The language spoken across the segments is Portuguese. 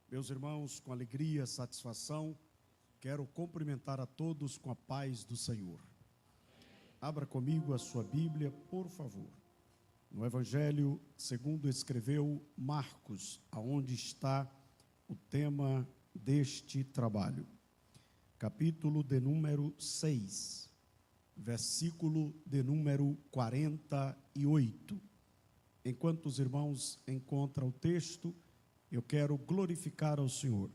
Meus irmãos, com alegria, satisfação, quero cumprimentar a todos com a paz do Senhor. Abra comigo a sua Bíblia, por favor. No Evangelho segundo escreveu Marcos, aonde está o tema deste trabalho. Capítulo de número 6, versículo de número 48. Enquanto os irmãos encontram o texto, eu quero glorificar ao Senhor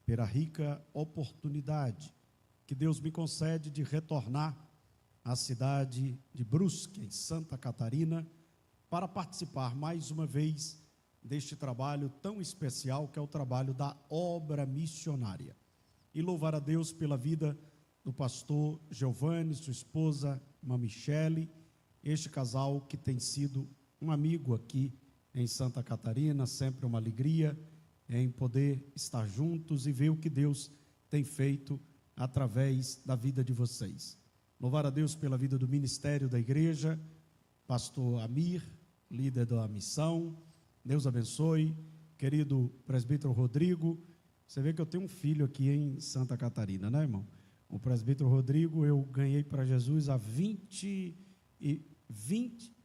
pela rica oportunidade que Deus me concede de retornar à cidade de Brusque, em Santa Catarina, para participar mais uma vez deste trabalho tão especial que é o trabalho da obra missionária. E louvar a Deus pela vida do pastor Giovanni, sua esposa, irmã Michele, este casal que tem sido um amigo aqui em Santa Catarina, sempre uma alegria em poder estar juntos e ver o que Deus tem feito através da vida de vocês. Louvar a Deus pela vida do ministério da igreja, pastor Amir, líder da missão, Deus abençoe, querido presbítero Rodrigo. Você vê que eu tenho um filho aqui em Santa Catarina, né, irmão? O presbítero Rodrigo eu ganhei para Jesus há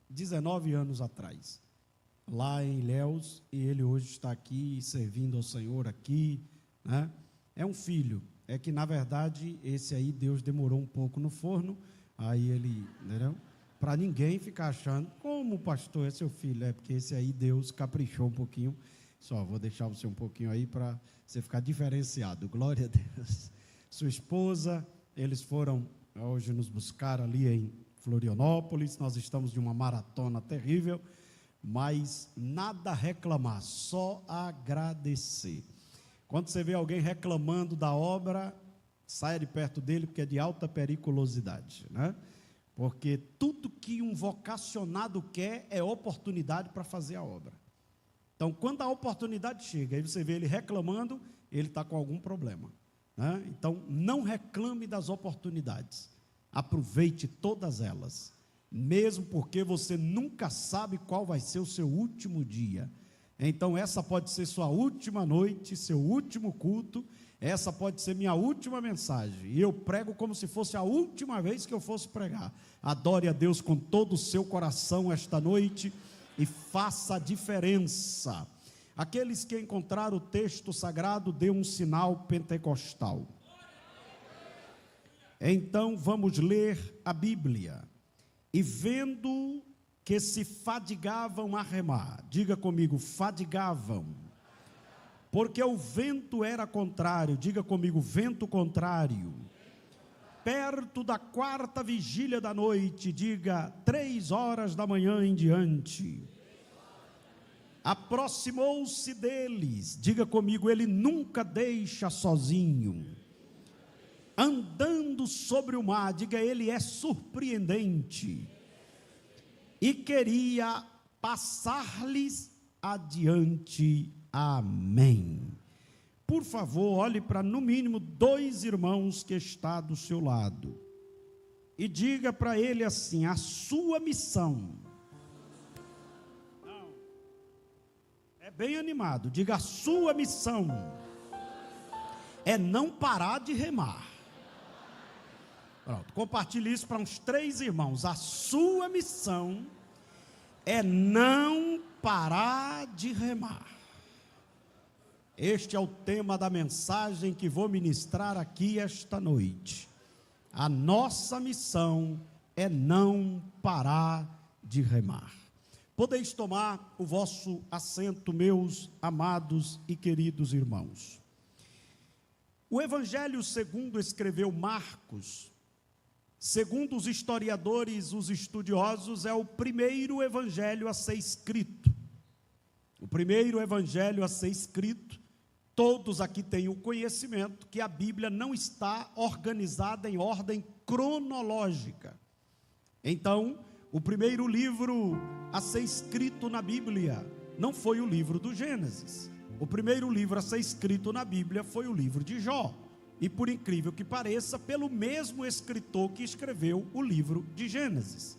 19 anos atrás, lá em Ilhéus, e ele hoje está aqui servindo ao Senhor aqui, né? É um filho, é que na verdade esse aí Deus demorou um pouco no forno, aí ele, entendeu? Para ninguém ficar achando, como o pastor é seu filho, é porque esse aí Deus caprichou um pouquinho, só vou deixar você um pouquinho aí para você ficar diferenciado, glória a Deus. Sua esposa, eles foram hoje nos buscar ali em Florianópolis, nós estamos de uma maratona terrível, mas nada a reclamar, só agradecer. Quando você vê alguém reclamando da obra, saia de perto dele, porque é de alta periculosidade, né? Porque tudo que um vocacionado quer é oportunidade para fazer a obra. Então, quando a oportunidade chega, aí você vê ele reclamando, ele está com algum problema, né? Então, não reclame das oportunidades, aproveite todas elas, mesmo porque você nunca sabe qual vai ser o seu último dia. Então essa pode ser sua última noite, seu último culto, essa pode ser minha última mensagem, e eu prego como se fosse a última vez que eu fosse pregar. Adore a Deus com todo o seu coração esta noite e faça a diferença. Aqueles que encontraram o texto sagrado, dê um sinal pentecostal. Então vamos ler a Bíblia. E vendo que se fadigavam a remar, diga comigo, fadigavam, porque o vento era contrário, diga comigo, vento contrário, perto da 4ª vigília da noite, diga, 3 horas da manhã em diante, aproximou-se deles, diga comigo, ele nunca deixa sozinho, andando sobre o mar, diga, ele é surpreendente, e queria passar-lhes adiante, amém. Por favor, olhe para no mínimo 2 irmãos que está do seu lado, e diga para ele assim, a sua missão, não, é bem animado, diga, a sua missão é não parar de remar. Pronto, compartilhe isso para uns 3 irmãos. A sua missão é não parar de remar. Este é o tema da mensagem que vou ministrar aqui esta noite. A nossa missão é não parar de remar. Podeis tomar o vosso assento, meus amados e queridos irmãos. O Evangelho segundo escreveu Marcos, segundo os historiadores, os estudiosos, é o primeiro evangelho a ser escrito. O primeiro evangelho a ser escrito, todos aqui têm o conhecimento que a Bíblia não está organizada em ordem cronológica. Então, o primeiro livro a ser escrito na Bíblia não foi o livro do Gênesis. O primeiro livro a ser escrito na Bíblia foi o livro de Jó. E por incrível que pareça, pelo mesmo escritor que escreveu o livro de Gênesis.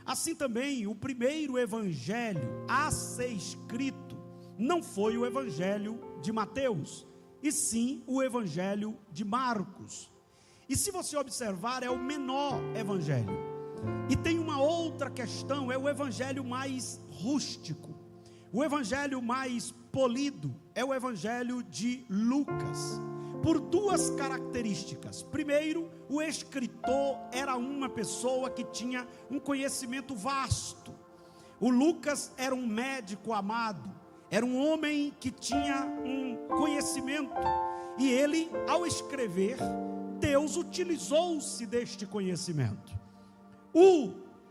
Assim também, o primeiro evangelho a ser escrito não foi o evangelho de Mateus, e sim o evangelho de Marcos. E se você observar, é o menor evangelho. E tem uma outra questão, é o evangelho mais rústico. O evangelho mais polido é o evangelho de Lucas, por duas características. Primeiro, o escritor era uma pessoa que tinha um conhecimento vasto. O Lucas era um médico amado, era um homem que tinha um conhecimento, e ele, ao escrever, Deus utilizou-se deste conhecimento.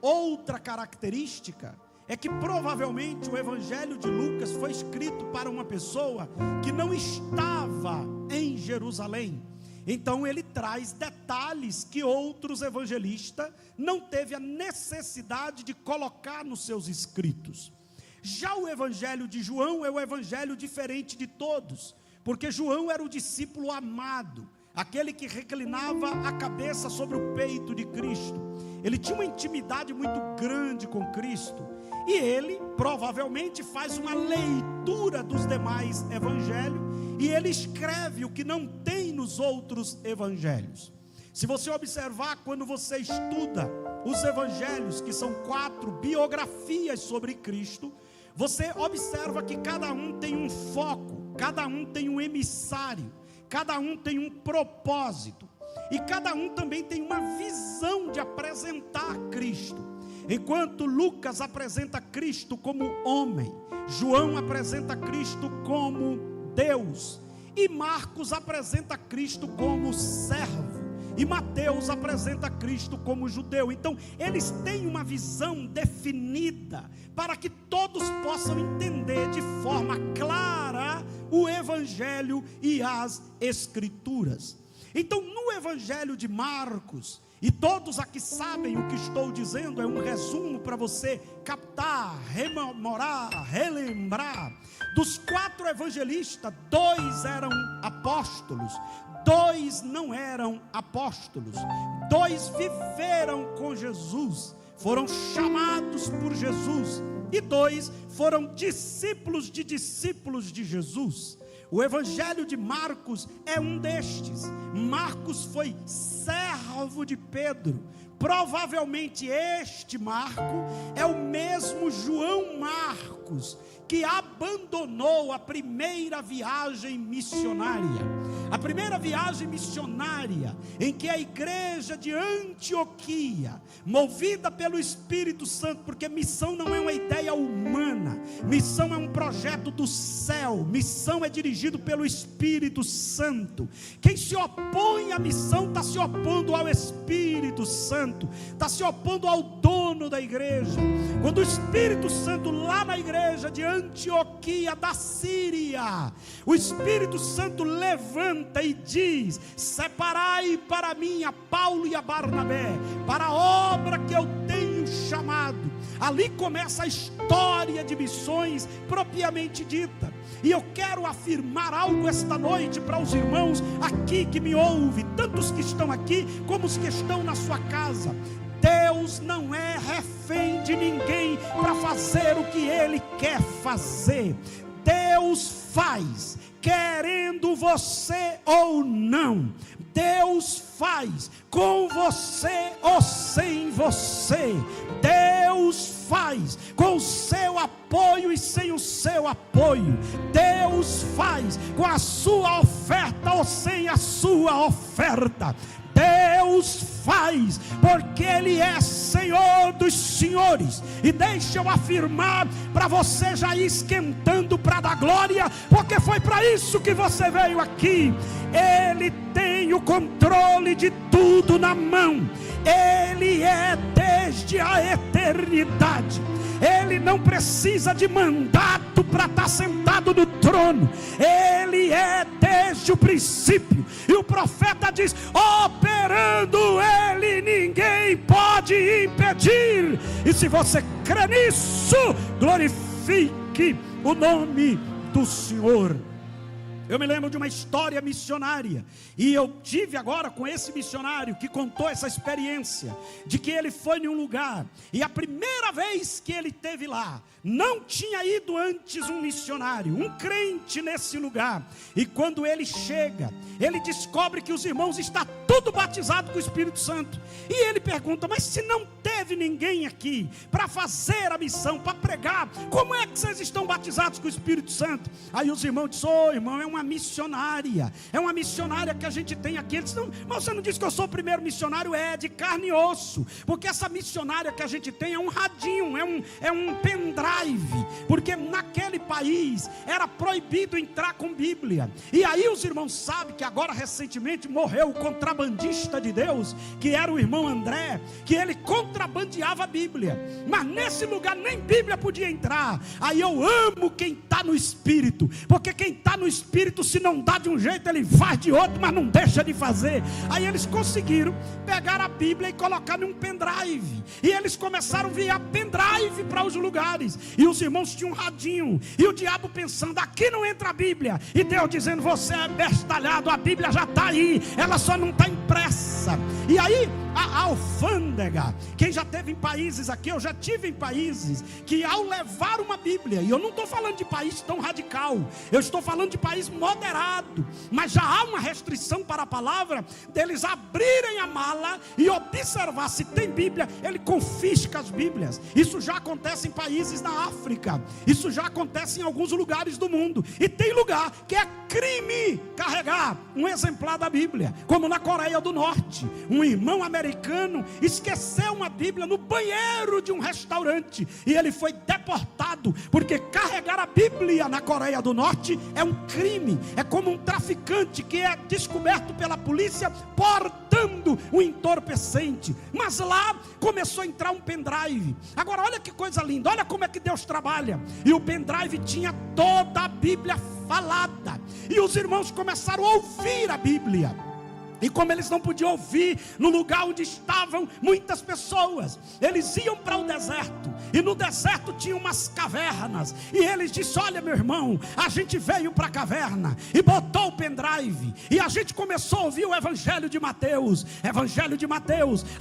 Outra característica é que provavelmente o evangelho de Lucas foi escrito para uma pessoa que não estava em Jerusalém. Então ele traz detalhes que outros evangelistas não teve a necessidade de colocar nos seus escritos. Já o evangelho de João é o evangelho diferente de todos, porque João era o discípulo amado, aquele que reclinava a cabeça sobre o peito de Cristo. Ele tinha uma intimidade muito grande com Cristo, e ele provavelmente faz uma leitura dos demais evangelhos, e ele escreve o que não tem nos outros evangelhos. Se você observar, quando você estuda os evangelhos, que são 4 biografias sobre Cristo, você observa que cada um tem um foco, cada um tem um emissário, cada um tem um propósito, e cada um também tem uma visão de apresentar Cristo. Enquanto Lucas apresenta Cristo como homem, João apresenta Cristo como Deus, e Marcos apresenta Cristo como servo, e Mateus apresenta Cristo como judeu. Então eles têm uma visão definida, para que todos possam entender de forma clara o evangelho e as escrituras. Então no evangelho de Marcos, e todos aqui sabem o que estou dizendo, é um resumo para você captar, rememorar, relembrar. Dos 4 evangelistas, 2 eram apóstolos, 2 não eram apóstolos, 2 viveram com Jesus, foram chamados por Jesus, e 2 foram discípulos de Jesus. O evangelho de Marcos é um destes. Marcos foi servo de Pedro. Provavelmente este Marco é o mesmo João Marcos que abandonou a primeira viagem missionária. A primeira viagem missionária em que a igreja de Antioquia, movida pelo Espírito Santo, porque missão não é uma ideia humana, missão é um projeto do céu, missão é dirigido pelo Espírito Santo. Quem se opõe à missão está se opondo ao Espírito Santo, está se opondo ao dono da igreja. Quando o Espírito Santo, lá na igreja de Antioquia da Síria, o Espírito Santo levanta e diz: separai para mim a Paulo e a Barnabé, para a obra que eu tenho chamado. Ali começa a história de missões propriamente dita. E eu quero afirmar algo esta noite para os irmãos aqui que me ouvem, tanto os que estão aqui como os que estão na sua casa. Deus não é refém de ninguém para fazer o que Ele quer fazer. Deus faz, querendo você ou não. Deus faz, com você ou sem você. Deus faz, com o seu apoio e sem o seu apoio. Deus faz, com a sua oferta ou sem a sua oferta. Deus faz, porque Ele é Senhor dos senhores. E deixa eu afirmar para você já ir esquentando para dar glória, porque foi para isso que você veio aqui. Ele tem o controle de tudo na mão. Ele é desde a eternidade. Ele não precisa de mandato para estar sentado no trono. Ele é desde o princípio. E o profeta diz: operando Ele, ninguém pode impedir. E se você crê nisso, glorifique o nome do Senhor. Eu me lembro de uma história missionária, e eu tive agora com esse missionário que contou essa experiência, de que ele foi em um lugar, e a primeira vez que ele esteve lá, não tinha ido antes um missionário, um crente nesse lugar, e quando ele chega, ele descobre que os irmãos estão tudo batizados com o Espírito Santo, e ele pergunta, mas se não teve ninguém aqui, para fazer a missão, para pregar, como é que vocês estão batizados com o Espírito Santo? Aí os irmãos disseram, irmão, é uma missionária que a gente tem aqui. Eles não, mas você não disse que eu sou o primeiro missionário? É de carne e osso, porque essa missionária que a gente tem é um radinho, é um pendrive, porque naquele país era proibido entrar com Bíblia, e aí os irmãos sabem que agora recentemente morreu o contrabandista de Deus, que era o irmão André, que ele contrabandeava a Bíblia, mas nesse lugar nem Bíblia podia entrar. Aí eu amo quem está no Espírito, porque quem está no Espírito, se não dá de um jeito, ele faz de outro, mas não deixa de fazer. Aí eles conseguiram pegar a Bíblia e colocar num pendrive, e eles começaram a enviar pendrive para os lugares, e os irmãos tinham um radinho, e o diabo pensando, aqui não entra a Bíblia, e Deus dizendo, você é bestalhado, a Bíblia já está aí, ela só não está impressa. E aí a alfândega, quem já teve em países aqui, eu já tive em países, que ao levar uma Bíblia, e eu não estou falando de país tão radical, eu estou falando de país moderado, mas já há uma restrição para a palavra, deles abrirem a mala e observar se tem Bíblia, ele confisca as Bíblias. Isso já acontece em países da África, isso já acontece em alguns lugares do mundo, e tem lugar que é crime carregar um exemplar da Bíblia, como na Coreia do Norte, um irmão americano esqueceu uma Bíblia no banheiro de um restaurante, e ele foi deportado, porque carregar a Bíblia na Coreia do Norte é um crime, é como um traficante que é descoberto pela polícia portando um entorpecente. Mas lá começou a entrar um pendrive. Agora olha que coisa linda, olha como é que Deus trabalha, e o pendrive tinha toda a Bíblia falada, e os irmãos começaram a ouvir a Bíblia. E como eles não podiam ouvir no lugar onde estavam muitas pessoas, eles iam para o deserto, e no deserto tinha umas cavernas, e eles disseram, olha meu irmão, a gente veio para a caverna, e botou o pendrive, e a gente começou a ouvir o Evangelho de Mateus,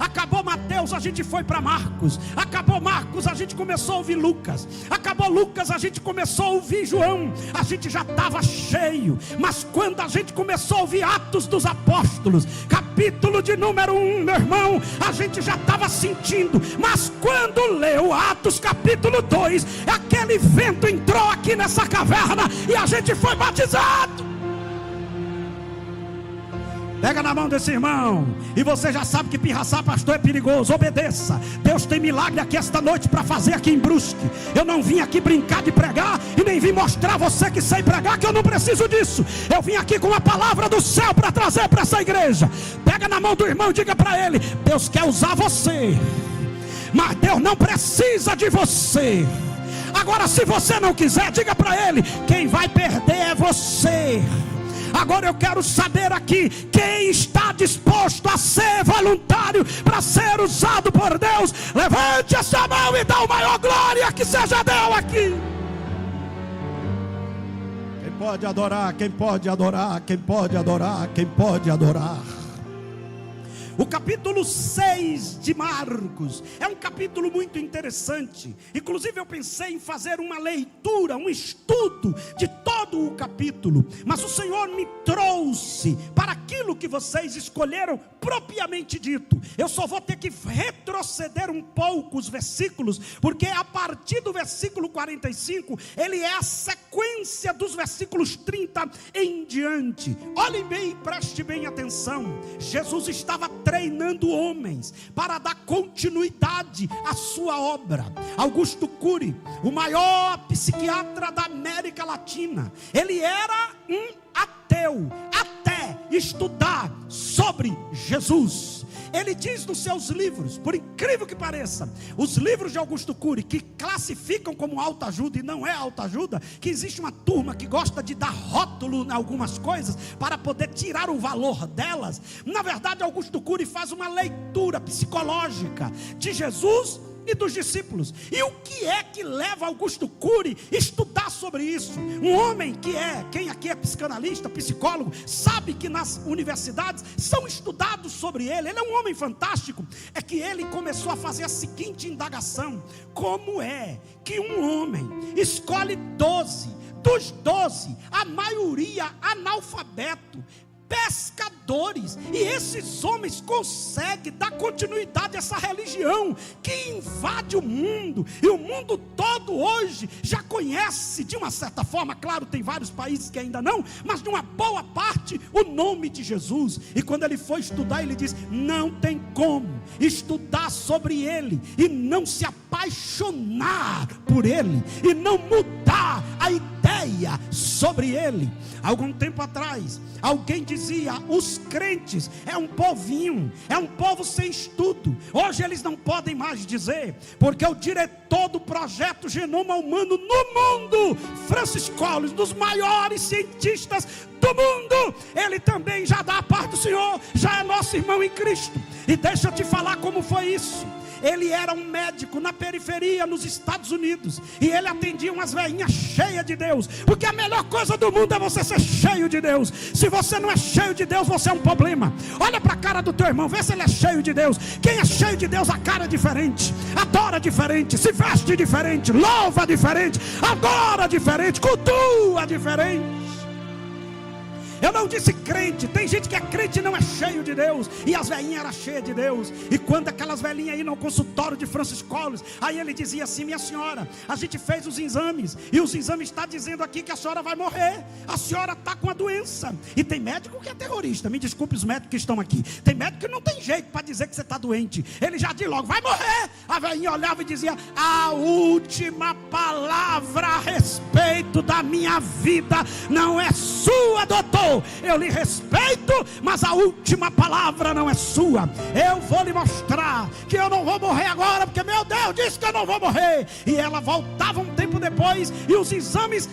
acabou Mateus, a gente foi para Marcos, acabou Marcos, a gente começou a ouvir Lucas, acabou Lucas, a gente começou a ouvir João, a gente já estava cheio, mas quando a gente começou a ouvir Atos dos Apóstolos, capítulo de número 1, meu irmão, a gente já estava sentindo, mas quando leu Atos capítulo 2, aquele vento entrou aqui nessa caverna, e a gente foi batizado. Pega na mão desse irmão, e você já sabe que pirraçar pastor é perigoso, obedeça. Deus tem milagre aqui esta noite para fazer aqui em Brusque. Eu não vim aqui brincar de pregar, e nem vim mostrar a você que sei pregar, que eu não preciso disso. Eu vim aqui com a palavra do céu para trazer para essa igreja. Pega na mão do irmão e diga para ele, Deus quer usar você, mas Deus não precisa de você. Agora se você não quiser, diga para ele, quem vai perder é você. Agora eu quero saber aqui, quem está disposto a ser voluntário para ser usado por Deus? Levante essa mão e dá o maior glória que seja Deus aqui. Quem pode adorar, quem pode adorar, quem pode adorar, quem pode adorar. O capítulo 6 de Marcos é um capítulo muito interessante. Inclusive eu pensei em fazer uma leitura, um estudo de todo o capítulo, mas o Senhor me trouxe para aquilo que vocês escolheram propriamente dito. Eu só vou ter que retroceder um pouco os versículos, porque a partir do versículo 45, ele é a sequência dos versículos 30 em diante. Olhem bem, preste bem atenção. Jesus estava treinando homens para dar continuidade à sua obra. Augusto Cury, o maior psiquiatra da América Latina, ele era um ateu até estudar sobre Jesus. Ele diz nos seus livros, por incrível que pareça, os livros de Augusto Cury, que classificam como autoajuda e não é autoajuda, que existe uma turma que gosta de dar rótulo em algumas coisas para poder tirar o valor delas. Na verdade, Augusto Cury faz uma leitura psicológica de Jesus e dos discípulos. E o que é que leva Augusto Cury a estudar sobre isso? Um homem que quem aqui é psicanalista, psicólogo, sabe que nas universidades são estudados sobre ele. Ele é um homem fantástico. É que ele começou a fazer a seguinte indagação: como é que um homem escolhe 12, dos 12, a maioria analfabeto, pescadores, e esses homens conseguem dar continuidade a essa religião que invade o mundo, e o mundo todo hoje já conhece de uma certa forma, claro, tem vários países que ainda não, mas de uma boa parte, o nome de Jesus. E quando ele foi estudar, ele diz: não tem como estudar sobre ele e não se apaixonar por ele, e não mudar a ideia sobre ele. Algum tempo atrás, alguém dizia: os crentes é um povinho, é um povo sem estudo. Hoje eles não podem mais dizer, porque o diretor do projeto Genoma Humano no mundo, Francis Collins, dos maiores cientistas do mundo, ele também já dá a parte do Senhor, já é nosso irmão em Cristo. E deixa eu te falar como foi isso. Ele era um médico na periferia, nos Estados Unidos, e ele atendia umas velhinhas cheias de Deus, porque a melhor coisa do mundo é você ser cheio de Deus. Se você não é cheio de Deus, você é um problema. Olha para a cara do teu irmão, vê se ele é cheio de Deus. Quem é cheio de Deus, a cara é diferente, adora diferente, se veste diferente, louva diferente, adora diferente, cultua diferente. Eu não disse crente, tem gente que é crente e não é cheio de Deus. E as velhinhas eram cheias de Deus. E quando aquelas velhinhas iam no consultório de Francis Collins, aí ele dizia assim: minha senhora, a gente fez os exames, e os exames estão dizendo aqui que a senhora vai morrer. A senhora está com a doença. E tem médico que é terrorista, me desculpe os médicos que estão aqui. Tem médico que não tem jeito para dizer que você está doente. Ele já diz logo: vai morrer. A velhinha olhava e dizia: a última palavra a respeito da minha vida não é sua, doutor. Eu lhe respeito, mas a última palavra não é sua. Eu vou lhe mostrar que eu não vou morrer agora, porque meu Deus disse que eu não vou morrer. E ela voltava um tempo depois, e os exames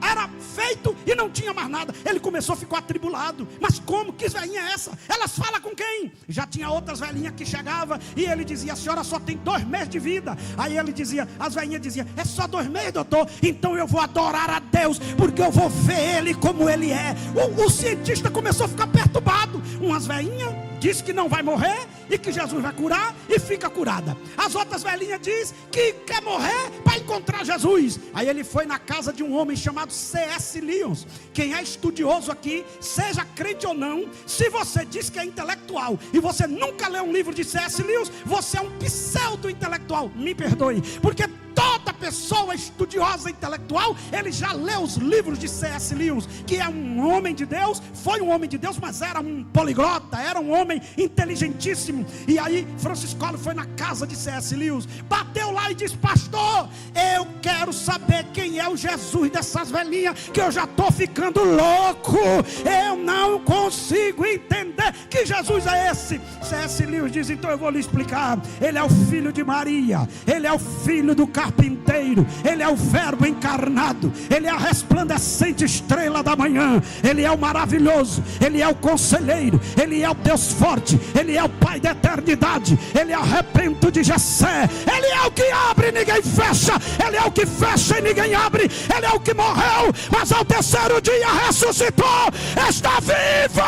era feito e não tinha mais nada. Ele começou a ficar atribulado. Mas como? Que velhinha é essa? Elas falam com quem? Já tinha outras velhinhas que chegavam, e ele dizia: a senhora só tem 2 meses de vida. Aí ele dizia, as velhinhas diziam: é só 2 meses, doutor? Então eu vou adorar a Deus, porque eu vou ver ele como ele é. O cientista começou a ficar perturbado. Umas velhinhas diz que não vai morrer e que Jesus vai curar, e fica curada. As outras velhinhas diz que quer morrer para encontrar Jesus. Aí ele foi na casa de um homem chamado C.S. Lewis. Quem é estudioso aqui, seja crente ou não, se você diz que é intelectual e você nunca leu um livro de C.S. Lewis, você é um pseudo-intelectual. Me perdoe, porque toda pessoa estudiosa intelectual, ele já leu os livros de C.S. Lewis, que é um homem de Deus, foi um homem de Deus, mas era um poliglota, era um homem inteligentíssimo. E aí Francis Collins foi na casa de C.S. Lewis, bateu lá e disse: pastor, eu quero saber quem é o Jesus dessas velhinhas, que eu já estou ficando louco, eu não consigo entender que Jesus é esse. C.S. Lewis diz: então eu vou lhe explicar. Ele é o filho de Maria, ele é o filho do carpinteiro, ele é o verbo encarnado, ele é a resplandecente estrela da manhã, ele é o maravilhoso, ele é o conselheiro, ele é o Deus forte, ele é o Pai da eternidade, ele é o repento de Jessé, ele é o que abre e ninguém fecha, ele é o que fecha e ninguém abre, ele é o que morreu, mas ao terceiro dia ressuscitou, está vivo.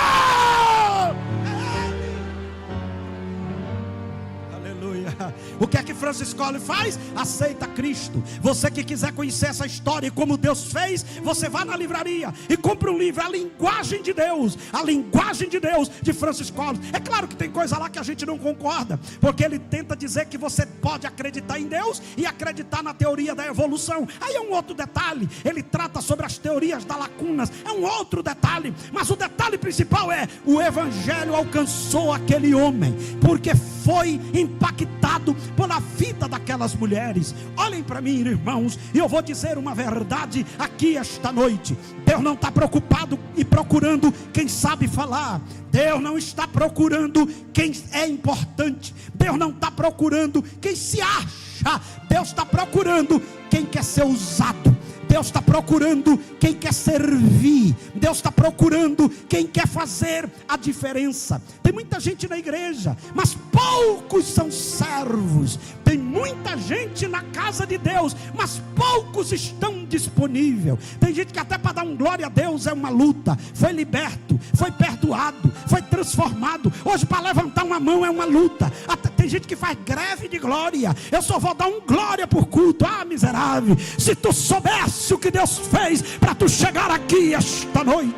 O que é que Francis Collins faz? Aceita Cristo. Você que quiser conhecer essa história e como Deus fez, você vai na livraria e compra um livro, A Linguagem de Deus, A Linguagem de Deus, de Francis Collins. É claro que tem coisa lá que a gente não concorda, porque ele tenta dizer que você pode acreditar em Deus e acreditar na teoria da evolução. Aí é um outro detalhe. Ele trata sobre as teorias das lacunas, é um outro detalhe. Mas o detalhe principal é: o evangelho alcançou aquele homem, porque foi impactado pela vida daquelas mulheres. Olhem para mim, irmãos, e eu vou dizer uma verdade aqui esta noite. Deus não está preocupado e procurando quem sabe falar. Deus não está procurando quem é importante. Deus não está procurando quem se acha. Deus está procurando quem quer ser usado. Deus está procurando quem quer servir. Deus está procurando quem quer fazer a diferença. Tem muita gente na igreja, mas poucos são servos. Tem muita gente na casa de Deus, mas poucos estão disponíveis. Tem gente que até para dar um glória a Deus é uma luta. Foi liberto, foi perdoado, foi transformado. Hoje para levantar uma mão é uma luta. Até tem gente que faz greve de glória. Eu só vou dar um glória por culto. Ah, miserável, se tu soubesse o que Deus fez para tu chegar aqui esta noite.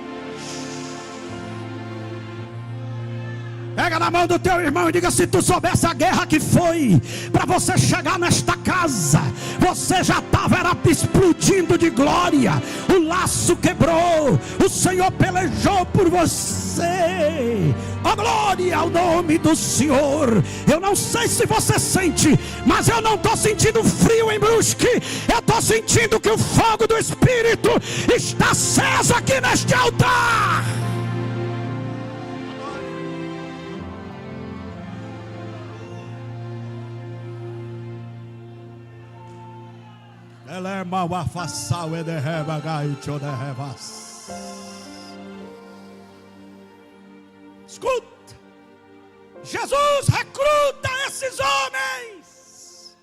Pega na mão do teu irmão e diga: se tu soubesse a guerra que foi para você chegar nesta casa, você já estava explodindo de glória. O laço quebrou, o Senhor pelejou por você. Oh, glória ao nome do Senhor. Eu não sei se você sente, mas eu não estou sentindo frio em Brusque. Eu estou sentindo que o fogo do Espírito está aceso aqui neste altar. Escuta, Jesus recruta esses homens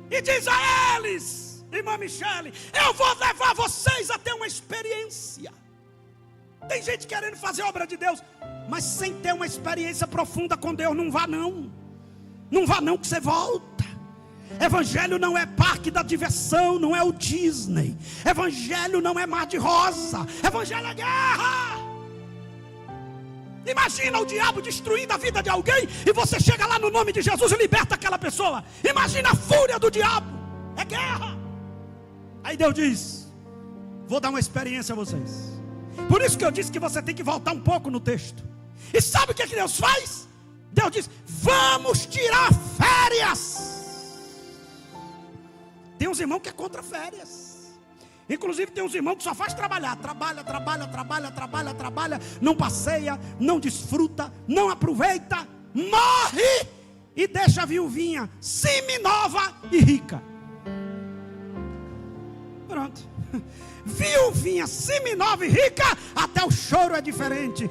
e diz a eles: irmã Michele, eu vou levar vocês a ter uma experiência. Tem gente querendo fazer obra de Deus, mas sem ter uma experiência profunda com Deus. Não vá não, não vá não, que você volta. Evangelho não é parque da diversão, não é o Disney. Evangelho não é mar de rosa. Evangelho é guerra. Imagina o diabo destruindo a vida de alguém e você chega lá no nome de Jesus e liberta aquela pessoa. Imagina a fúria do diabo. É guerra. Aí Deus diz: vou dar uma experiência a vocês. Por isso que eu disse que você tem que voltar um pouco no texto. E sabe o que Deus faz? Deus diz: vamos tirar férias. Tem uns irmãos que é contra férias. Inclusive tem uns irmãos que só faz trabalhar. Trabalha, não passeia, não desfruta, não aproveita, morre e deixa a viuvinha semi-nova e rica. Pronto. Viuvinha semi-nova e rica, até o choro é diferente.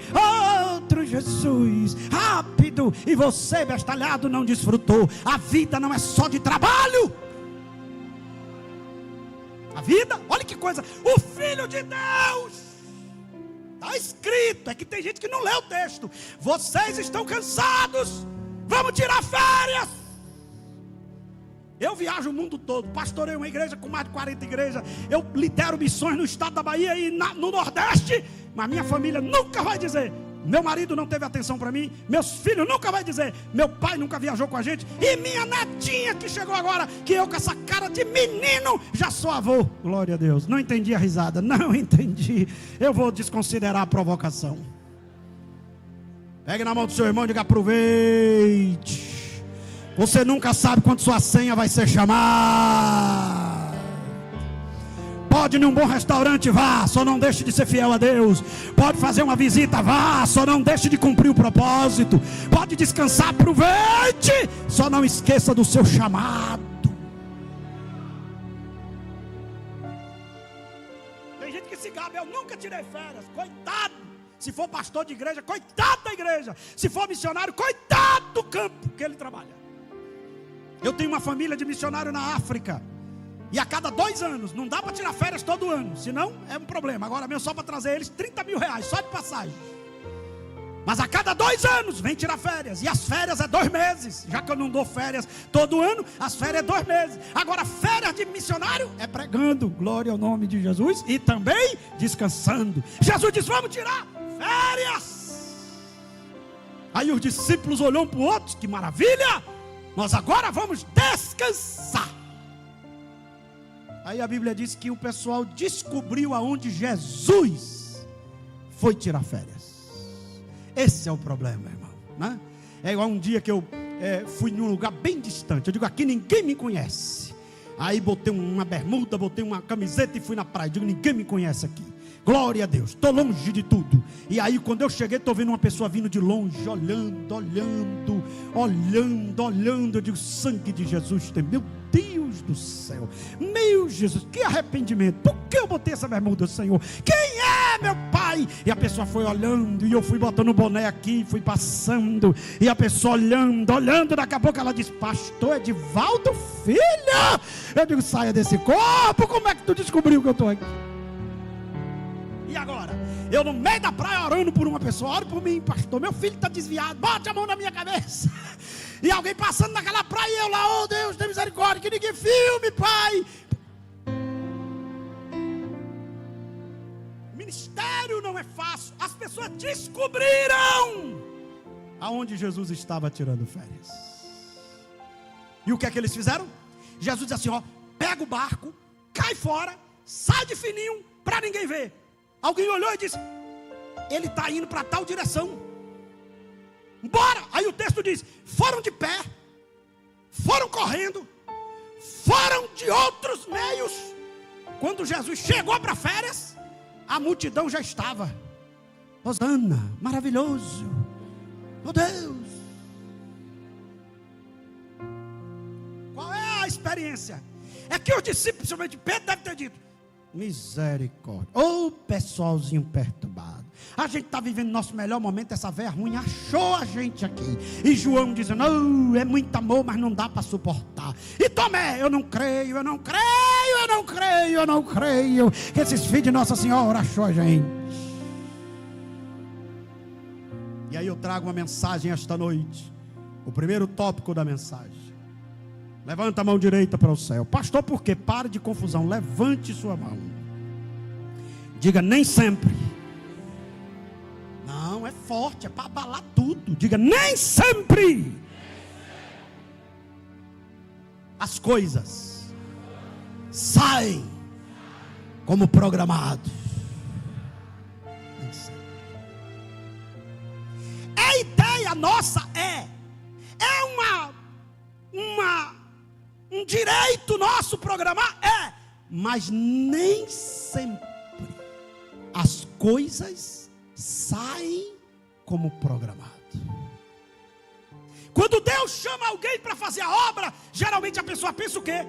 Outro Jesus, rápido. E você, bestalhado, não desfrutou. A vida não é só de trabalho. A vida, olha que coisa, o Filho de Deus, está escrito, é que tem gente que não lê o texto. Vocês estão cansados, vamos tirar férias. Eu viajo o mundo todo, pastorei uma igreja com mais de 40 igrejas. Eu lidero missões no estado da Bahia e no Nordeste. Mas minha família nunca vai dizer: meu marido não teve atenção para mim. Meus filhos nunca vai dizer: meu pai nunca viajou com a gente. E minha netinha que chegou agora, que eu com essa cara de menino já sou avô. Glória a Deus. Não entendi a risada, não entendi. Eu vou desconsiderar a provocação. Pegue na mão do seu irmão e diga: aproveite. Você nunca sabe quando sua senha vai ser chamada. Pode ir num bom restaurante, vá, só não deixe de ser fiel a Deus. Pode fazer uma visita, vá, só não deixe de cumprir o propósito. Pode descansar, aproveite, só não esqueça do seu chamado. Tem gente que se gaba: eu nunca tirei férias. Coitado. Se for pastor de igreja, coitado da igreja. Se for missionário, coitado do campo que ele trabalha. Eu tenho uma família de missionário na África. E a cada 2 anos, não dá para tirar férias todo ano, senão é um problema. Agora mesmo só para trazer eles 30 mil reais, só de passagem. Mas a cada 2 anos vem tirar férias. E as férias é 2 meses. Já que eu não dou férias todo ano, as férias é 2 meses. Agora férias de missionário é pregando, glória ao nome de Jesus, e também descansando. Jesus diz: vamos tirar férias. Aí os discípulos olham um para o outro: que maravilha, nós agora vamos descansar. Aí a Bíblia diz que o pessoal descobriu aonde Jesus foi tirar férias. Esse é o problema, irmão, né? É igual um dia que eu fui num lugar bem distante. Eu digo: aqui ninguém me conhece. Aí botei uma bermuda, botei uma camiseta e fui na praia. Eu digo: ninguém me conhece aqui. Glória a Deus, estou longe de tudo. E aí quando eu cheguei, estou vendo uma pessoa vindo de longe, olhando. Eu digo, sangue de Jesus, meu Deus do céu, meu Jesus, que arrependimento. Por que eu botei essa bermuda, Senhor? Quem é meu pai? E a pessoa foi olhando, e eu fui botando o boné aqui, fui passando, e a pessoa olhando, daqui a pouco ela diz, pastor Edivaldo, filha. Eu digo, saia desse corpo, como é que tu descobriu que eu estou aqui? E agora? Eu no meio da praia orando por uma pessoa, ore por mim, pastor, meu filho está desviado, bote a mão na minha cabeça. E alguém passando naquela praia, e eu lá, oh Deus, tem misericórdia, que ninguém filme, pai. O ministério não é fácil. As pessoas descobriram aonde Jesus estava tirando férias. E o que é que eles fizeram? Jesus disse assim, ó, pega o barco, cai fora, sai de fininho, para ninguém ver. Alguém olhou e disse, ele está indo para tal direção, bora. Aí o texto diz, foram de pé, foram correndo, foram de outros meios. Quando Jesus chegou para férias, a multidão já estava, Hosana, maravilhoso, meu Deus. Qual é a experiência? É que os discípulos, principalmente Pedro, devem ter dito, misericórdia, ô pessoalzinho perturbado, a gente está vivendo nosso melhor momento, essa véia ruim achou a gente aqui. E João dizendo, é muito amor, mas não dá para suportar. E Tomé, eu não creio que esses filhos de Nossa Senhora achou a gente. E aí eu trago uma mensagem esta noite, o primeiro tópico da mensagem. Levanta a mão direita para o céu. Pastor, por quê? Pare de confusão. Levante sua mão. Diga, nem sempre. Não, é forte, é para abalar tudo. Diga, nem sempre. As coisas saem como programado. Nem sempre. A ideia nossa é um direito nosso programar, mas nem sempre as coisas saem como programado. Quando Deus chama alguém para fazer a obra, geralmente a pessoa pensa o quê?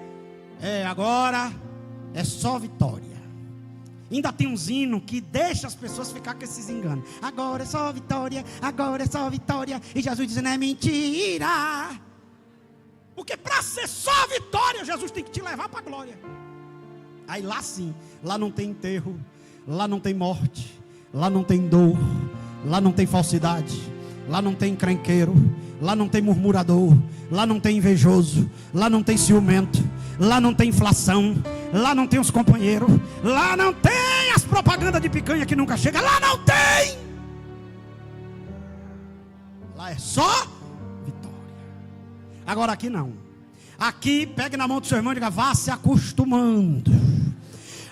Agora é só vitória. Ainda tem uns hinos que deixa as pessoas ficar com esses enganos. Agora é só vitória, agora é só vitória. E Jesus dizendo, é mentira. Porque para ser só vitória, Jesus tem que te levar para a glória. Aí lá sim, lá não tem enterro, lá não tem morte, lá não tem dor, lá não tem falsidade, lá não tem encrenqueiro, lá não tem murmurador, lá não tem invejoso, lá não tem ciumento, lá não tem inflação, lá não tem os companheiros, lá não tem as propagandas de picanha que nunca chega, lá não tem. Lá é só vitória. Agora aqui não. Aqui pegue na mão do seu irmão e diga, vá se acostumando.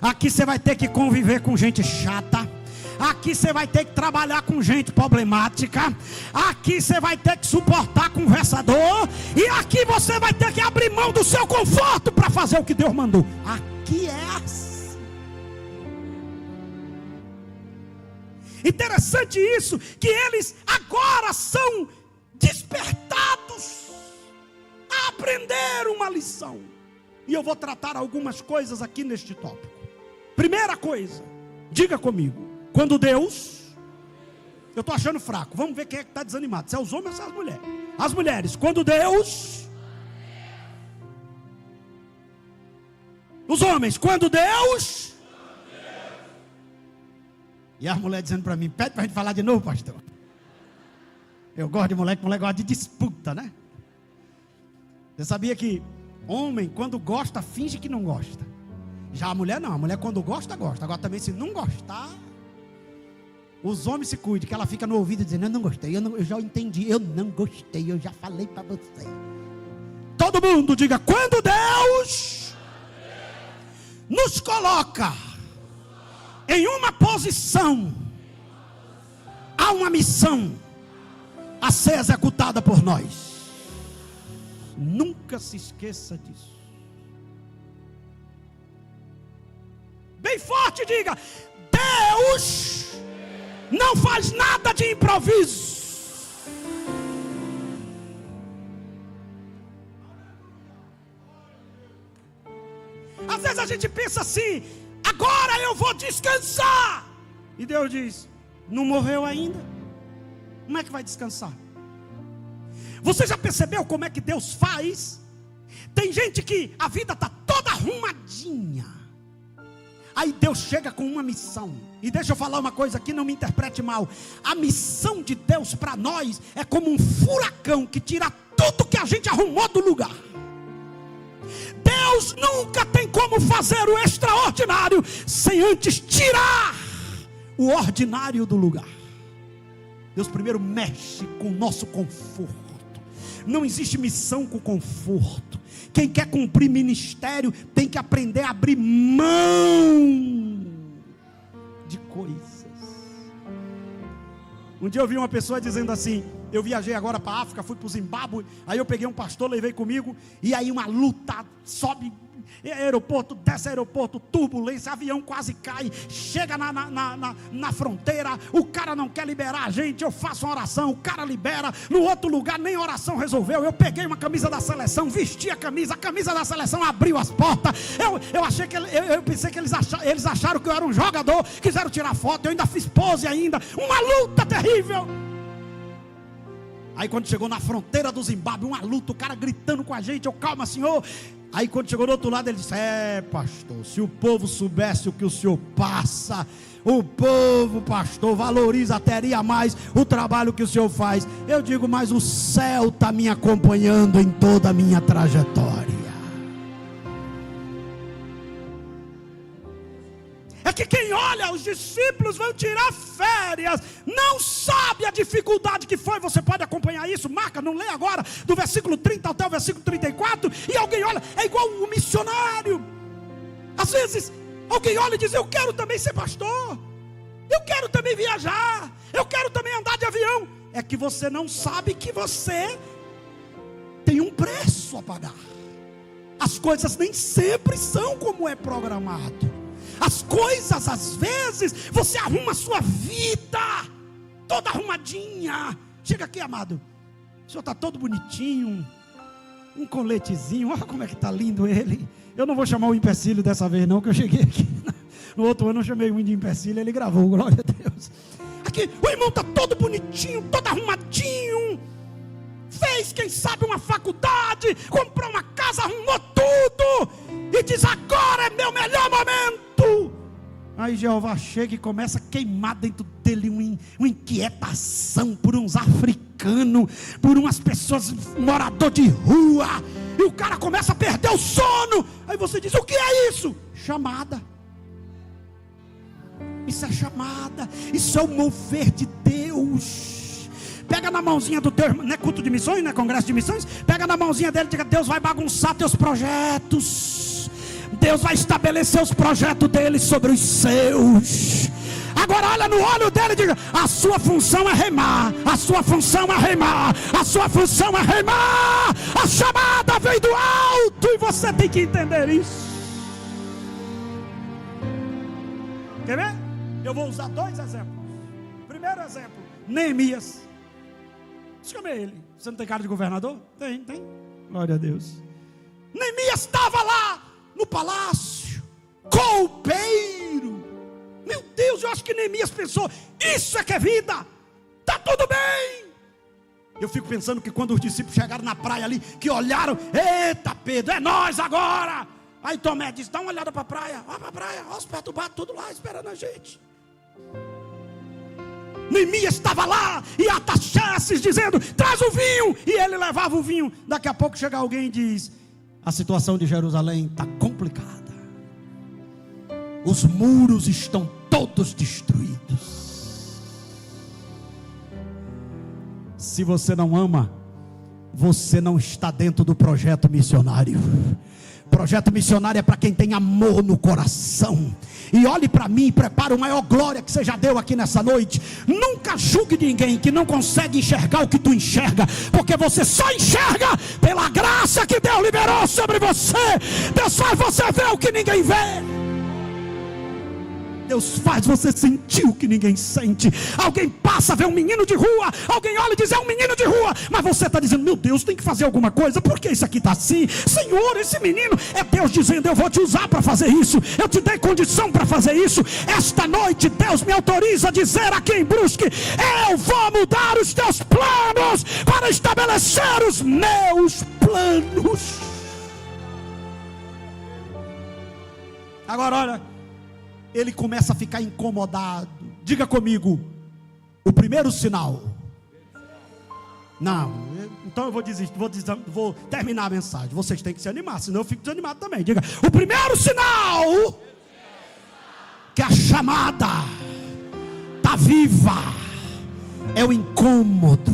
Aqui você vai ter que conviver com gente chata. Aqui você vai ter que trabalhar com gente problemática. Aqui você vai ter que suportar conversador. E aqui você vai ter que abrir mão do seu conforto para fazer o que Deus mandou. Aqui é assim. Interessante isso, que eles agora são despertados a aprender uma lição. E eu vou tratar algumas coisas aqui neste tópico. Primeira coisa, diga comigo. Quando Deus, eu estou achando fraco, vamos ver quem é que está desanimado, se é os homens ou se é as mulheres. As mulheres, quando Deus, os homens, quando Deus, e as mulheres dizendo para mim, pede para a gente falar de novo, pastor. Eu gosto de mulher gosta de disputa, né? Você sabia que homem, quando gosta, finge que não gosta. Já a mulher não, a mulher quando gosta, gosta. Agora também se não gostar, os homens se cuidem, que ela fica no ouvido dizendo, eu não gostei, eu já entendi, eu não gostei, eu já falei para você. Todo mundo diga, quando Deus nos coloca em uma posição, há uma missão a ser executada por nós. Nunca se esqueça disso. Bem forte diga, Deus não faz nada de improviso. Às vezes a gente pensa assim: agora eu vou descansar. E Deus diz: não morreu ainda? Como é que vai descansar? Você já percebeu como é que Deus faz? Tem gente que a vida está toda arrumadinha, aí Deus chega com uma missão. E deixa eu falar uma coisa aqui, não me interprete mal. A missão de Deus para nós é como um furacão que tira tudo que a gente arrumou do lugar. Deus nunca tem como fazer o extraordinário sem antes tirar o ordinário do lugar. Deus primeiro mexe com o nosso conforto. Não existe missão com conforto. Quem quer cumprir ministério tem que aprender a abrir mão de coisas. Um dia eu vi uma pessoa dizendo assim: eu viajei agora para a África, fui para o Zimbábue, aí eu peguei um pastor, levei comigo, e aí uma luta, sobe aeroporto, desce aeroporto, turbulência, avião quase cai, chega na fronteira, o cara não quer liberar a gente, eu faço uma oração, o cara libera, no outro lugar nem oração resolveu, eu peguei uma camisa da seleção, vesti a camisa da seleção abriu as portas, eu pensei que eles acharam que eu era um jogador, quiseram tirar foto, eu ainda fiz pose ainda, uma luta terrível. Aí quando chegou na fronteira do Zimbábue, uma luta, o cara gritando com a gente, eu: calma, senhor. Aí quando chegou do outro lado, ele disse: pastor, se o povo soubesse o que o senhor passa, o povo, pastor, valoriza, teria mais o trabalho que o senhor faz. Eu digo: mas o céu está me acompanhando em toda a minha trajetória. É que quem olha, os discípulos vão tirar férias, não sabe a dificuldade que foi. Você pode acompanhar isso, marca, não lê agora, do versículo 30 até o versículo 34, e alguém olha, é igual um missionário. Às vezes, alguém olha e diz: eu quero também ser pastor, eu quero também viajar, eu quero também andar de avião. É que você não sabe que você tem um preço a pagar. As coisas nem sempre são como é programado. As coisas, às vezes, você arruma a sua vida toda arrumadinha. Chega aqui, amado, o senhor está todo bonitinho, um coletezinho, olha como é que está lindo ele. Eu não vou chamar o empecilho dessa vez não, que eu cheguei aqui no outro ano, eu chamei o de empecilho, ele gravou, glória a Deus. Aqui, o irmão está todo bonitinho, todo arrumadinho, fez, quem sabe, uma faculdade, comprou uma casa, arrumou tudo, e diz: agora é meu melhor momento. Aí Jeová chega e começa a queimar dentro dele uma inquietação por uns africanos, por umas pessoas, morador de rua, e o cara começa a perder o sono. Aí você diz: o que é isso? Chamada. Isso é chamada, isso é o mover de Deus. Pega na mãozinha do teu, não é culto de missões, não é congresso de missões, pega na mãozinha dele e diga: Deus vai bagunçar teus projetos, Deus vai estabelecer os projetos dele sobre os seus. Agora olha no olho dele e diga: a sua função é remar, a sua função é remar, a sua função é remar. A chamada vem do alto e você tem que entender isso. Quer ver? Eu vou usar dois exemplos. Primeiro exemplo, Neemias. Chama ele. Você não tem cara de governador? Tem. Glória a Deus. Neemias estava lá no palácio, copeiro. Meu Deus, eu acho que Neemias pensou: isso é que é vida, está tudo bem. Eu fico pensando que quando os discípulos chegaram na praia ali, que olharam: eita Pedro, é nós agora. Aí Tomé disse: dá uma olhada para a praia, olha para a praia, olha os perturbados tudo lá esperando a gente. Neemias estava lá e Artaxerxes dizendo: traz o vinho, e ele levava o vinho. Daqui a pouco chega alguém e diz: a situação de Jerusalém está complicada, os muros estão todos destruídos. Se você não ama, você não está dentro do projeto missionário. Projeto missionário é para quem tem amor no coração. E olhe para mim e prepare a maior glória que você já deu aqui nessa noite. Nunca julgue ninguém que não consegue enxergar o que tu enxerga, porque você só enxerga pela graça que Deus liberou sobre você. Deus faz você ver o que ninguém vê. Deus faz você sentir o que ninguém sente. Alguém passa, vê um menino de rua, alguém olha e diz: é um menino de rua, mas você está dizendo: meu Deus, tem que fazer alguma coisa, por que isso aqui está assim? Senhor, esse menino, é Deus dizendo: eu vou te usar para fazer isso, eu te dei condição para fazer isso. Esta noite Deus me autoriza a dizer a quem Brusque: eu vou mudar os teus planos para estabelecer os meus planos. Agora olha, ele começa a ficar incomodado. Diga comigo: o primeiro sinal. Não, então eu vou desistir, vou terminar a mensagem. Vocês têm que se animar, senão eu fico desanimado também. Diga: o primeiro sinal que a chamada está viva é o incômodo.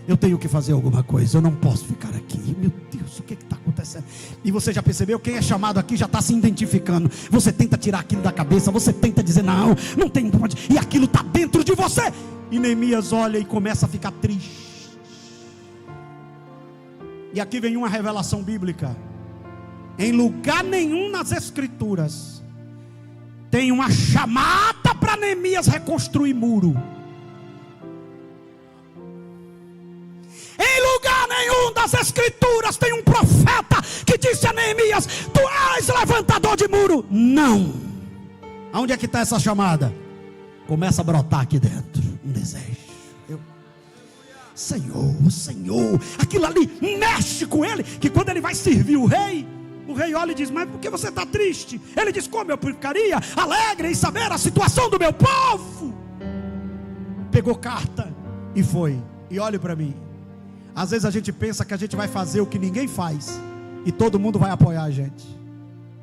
Eu tenho que fazer alguma coisa, eu não posso ficar aqui. Meu Deus, o que está acontecendo? E você já percebeu, quem é chamado aqui já está se identificando. Você tenta tirar aquilo da cabeça, você tenta dizer: não, não tem, e aquilo está dentro de você. E Neemias olha e começa a ficar triste. E aqui vem uma revelação bíblica. Em lugar nenhum nas escrituras tem uma chamada para Neemias reconstruir muro. Em lugar nenhum das escrituras tem um profeta que disse a Neemias: tu és levantador de muro. Não. Aonde é que está essa chamada? Começa a brotar aqui dentro um desejo. Senhor, aquilo ali mexe com ele, que quando ele vai servir o rei olha e diz: mas por que você está triste? Ele diz: como eu ficaria alegre em saber a situação do meu povo? Pegou carta e foi. E olhe para mim, às vezes a gente pensa que a gente vai fazer o que ninguém faz e todo mundo vai apoiar a gente.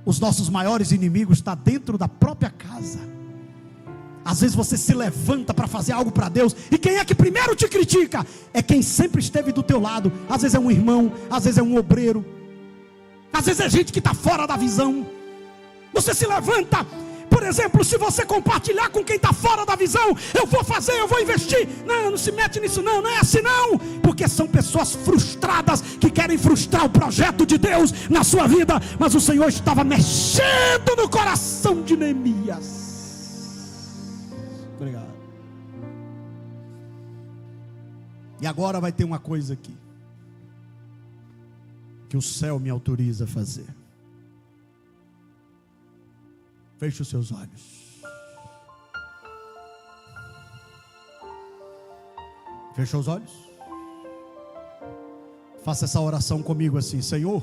Os nossos maiores inimigos estão dentro da própria casa. Às vezes você se levanta para fazer algo para Deus, e quem é que primeiro te critica? É quem sempre esteve do teu lado. Às vezes é um irmão, às vezes é um obreiro, às vezes é gente que está fora da visão. Você se levanta. Por exemplo, se você compartilhar com quem está fora da visão: eu vou fazer, eu vou investir. Não, não se mete nisso não, não é assim não. Porque são pessoas frustradas que querem frustrar o projeto de Deus na sua vida. Mas o Senhor estava mexendo no coração de Neemias. Obrigado. E agora vai ter uma coisa aqui que o céu me autoriza a fazer. Feche os seus olhos. Feche os olhos. Faça essa oração comigo assim: Senhor,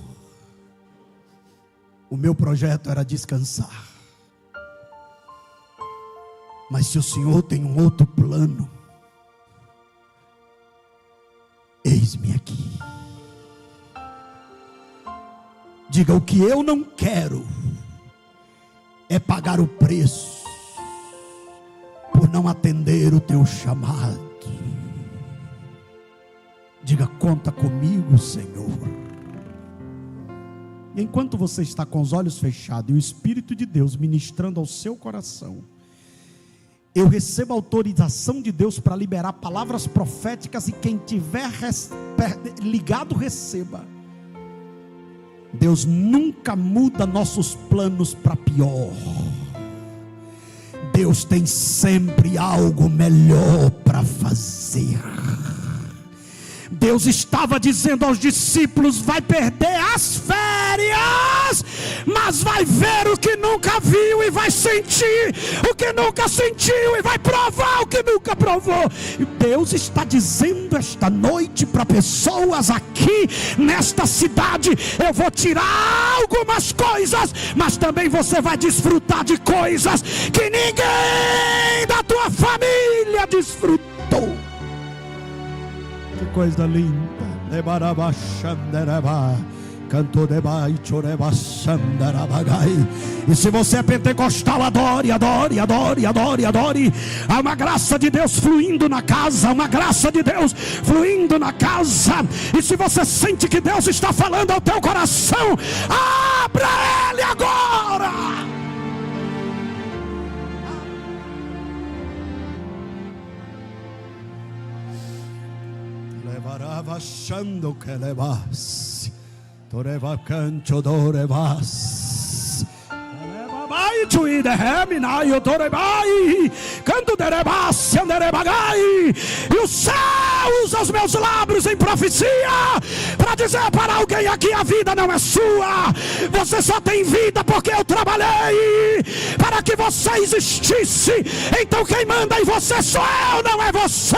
o meu projeto era descansar, mas se o Senhor tem um outro plano, eis-me aqui. Diga: o que eu não quero é pagar o preço por não atender o teu chamado. Diga: conta comigo, Senhor. E enquanto você está com os olhos fechados e o Espírito de Deus ministrando ao seu coração, eu recebo a autorização de Deus para liberar palavras proféticas, e quem tiver ligado, receba. Deus nunca muda nossos planos para pior. Deus tem sempre algo melhor para fazer. Deus estava dizendo aos discípulos: vai perder as férias, mas vai ver o que nunca viu, e vai sentir o que nunca sentiu, e vai provar o que nunca provou. E Deus está dizendo esta noite para pessoas aqui nesta cidade: eu vou tirar algumas coisas, mas também você vai desfrutar de coisas que ninguém da tua família desfrutou. Que coisa linda. E se você é pentecostal, adore, adore, adore, adore, adore. Há uma graça de Deus fluindo na casa, uma graça de Deus fluindo na casa. E se você sente que Deus está falando ao teu coração, abra ele agora. Achando que levas, toreva cancho dorevas, vai E o céu usa os meus lábios em profecia para dizer para alguém aqui: a vida não é sua, você só tem vida porque eu trabalhei para que você existisse. Então quem manda em você sou eu, não é você.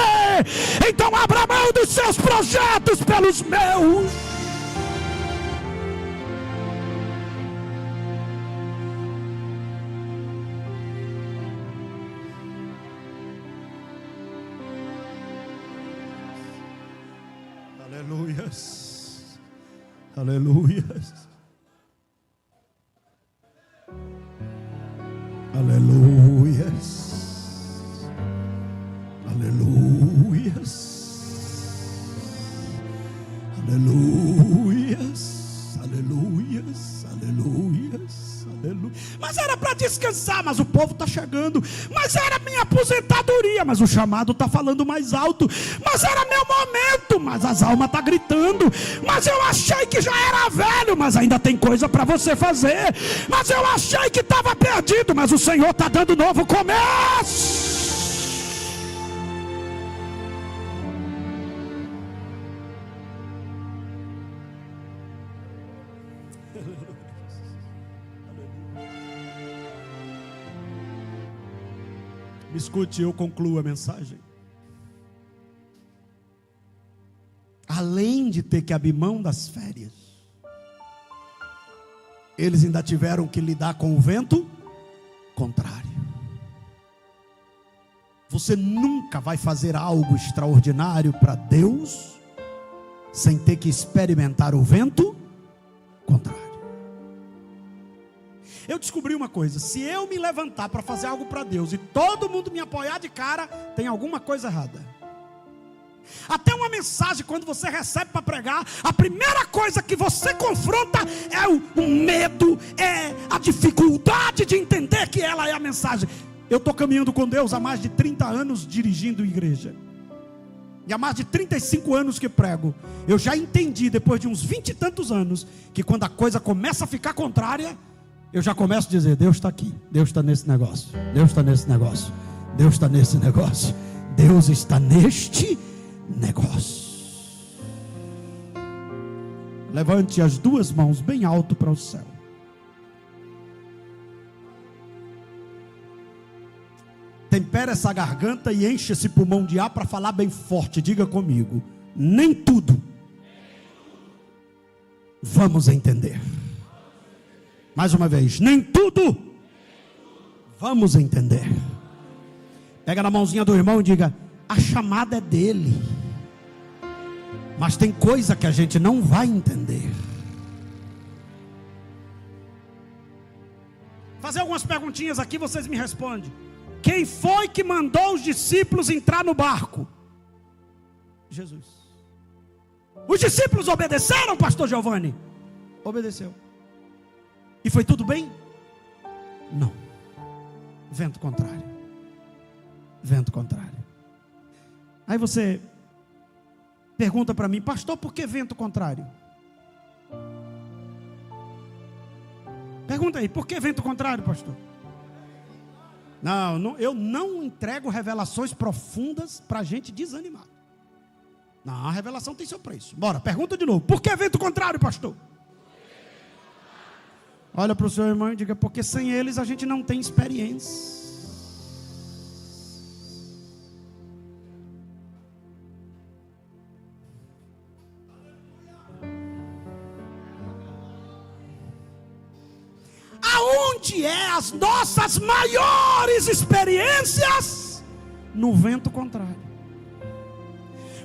Então abra mão dos seus projetos pelos meus. Aleluias, aleluias, aleluias, aleluias, aleluias, aleluias, aleluias, aleluia. Mas era para descansar, mas o povo está chegando. Mas era minha aposentadoria, mas o chamado está falando mais alto. Mas era meu momento, mas as almas estão gritando. Mas eu achei que já era velho, mas ainda tem coisa para você fazer. Mas eu achei que estava perdido, mas o Senhor está dando novo começo. Me escute, eu concluo a mensagem. Além de ter que abrir mão das férias, eles ainda tiveram que lidar com o vento contrário. Você nunca vai fazer algo extraordinário para Deus sem ter que experimentar o vento contrário. Eu descobri uma coisa: se eu me levantar para fazer algo para Deus e todo mundo me apoiar de cara, tem alguma coisa errada. Até uma mensagem, quando você recebe para pregar, a primeira coisa que você confronta é o medo, é a dificuldade de entender que ela é a mensagem. Eu estou caminhando com Deus há mais de 30 anos dirigindo igreja, e há mais de 35 anos que prego. Eu já entendi, depois de uns 20 e tantos anos, que quando a coisa começa a ficar contrária, eu já começo a dizer: Deus está aqui, Deus está nesse negócio, Deus está nesse negócio, Deus está nesse negócio, Deus está neste negócio. Levante as duas mãos bem alto para o céu. Tempera essa garganta e enche esse pulmão de ar para falar bem forte. Diga comigo: nem tudo vamos entender. Mais uma vez: nem tudo vamos entender. Pega na mãozinha do irmão e diga: a chamada é dele, mas tem coisa que a gente não vai entender. Fazer algumas perguntinhas aqui, vocês me respondem. Quem foi que mandou os discípulos entrar no barco? Jesus. Os discípulos obedeceram, pastor Giovanni? Obedeceu. E foi tudo bem? Não. Vento contrário. Vento contrário. Aí você pergunta para mim: pastor, por que vento contrário? Pergunta aí: por que vento contrário, pastor? Não, eu não entrego revelações profundas para gente desanimada. Não, a revelação tem seu preço. Bora, pergunta de novo: por que vento contrário, pastor? Olha para o seu irmão e diga: porque sem eles a gente não tem experiência. Aonde é as nossas maiores experiências? No vento contrário.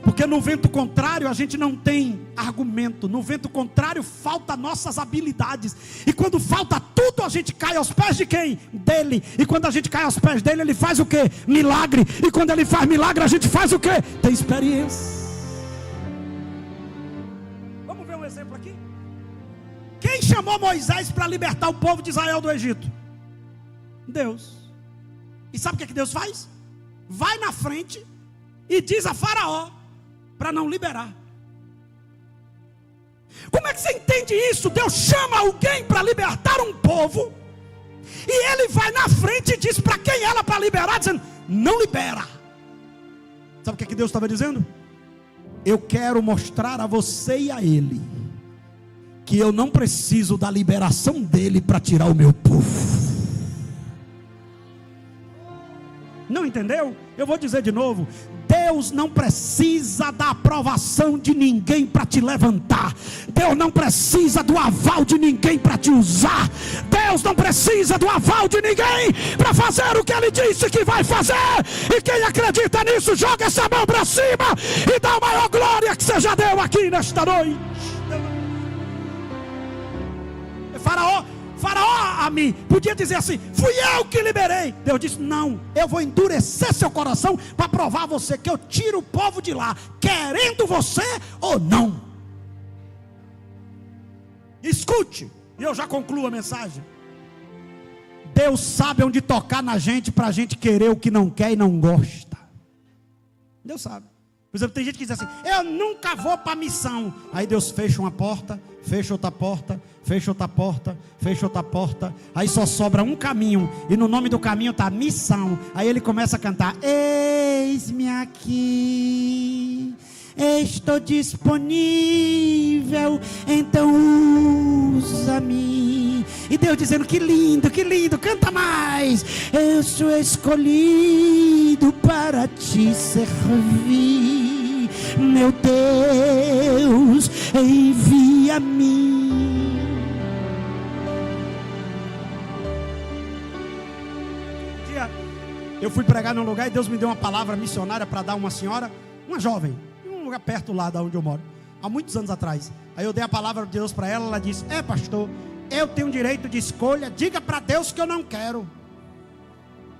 Porque no vento contrário a gente não tem argumento. No vento contrário falta nossas habilidades. E quando falta tudo, a gente cai aos pés de quem? Dele. E quando a gente cai aos pés dele, ele faz o quê? Milagre. E quando ele faz milagre, a gente faz o quê? Tem experiência. Vamos ver um exemplo aqui? Quem chamou Moisés para libertar o povo de Israel do Egito? Deus. E sabe o que Deus faz? Vai na frente e diz a Faraó para não liberar. Como é que você entende isso? Deus chama alguém para libertar um povo, E ele vai na frente e diz para quem ela para liberar, dizendo: não libera. Sabe o que Deus estava dizendo? Eu quero mostrar a você e a ele que eu não preciso da liberação dele para tirar o meu povo. Não entendeu? Eu vou dizer de novo: Deus não precisa da aprovação de ninguém para te levantar. Deus não precisa do aval de ninguém para te usar. Deus não precisa do aval de ninguém para fazer o que Ele disse que vai fazer. E quem acredita nisso, joga essa mão para cima e dá a maior glória que você já deu aqui nesta noite. Faraó a mim podia dizer assim: fui eu que liberei. Deus disse: não, eu vou endurecer seu coração para provar a você que eu tiro o povo de lá, querendo você ou não. Escute, e eu já concluo a mensagem. Deus sabe onde tocar na gente para a gente querer o que não quer e não gosta. Deus sabe. Por exemplo, tem gente que diz assim: eu nunca vou para a missão. Aí Deus fecha uma porta, fecha outra porta, fecha outra porta, fecha outra porta. Aí só sobra um caminho, e no nome do caminho está missão. Aí ele começa a cantar: eis-me aqui, estou disponível, então usa-me. E Deus dizendo: que lindo, canta mais. Eu sou escolhido para te servir, meu Deus, envia-me. Um dia eu fui pregar num lugar e Deus me deu uma palavra missionária para dar a uma senhora, uma jovem, em um lugar perto lá da onde eu moro, há muitos anos atrás. Aí eu dei a palavra de Deus para ela, ela disse: pastor, eu tenho direito de escolha, diga para Deus que eu não quero.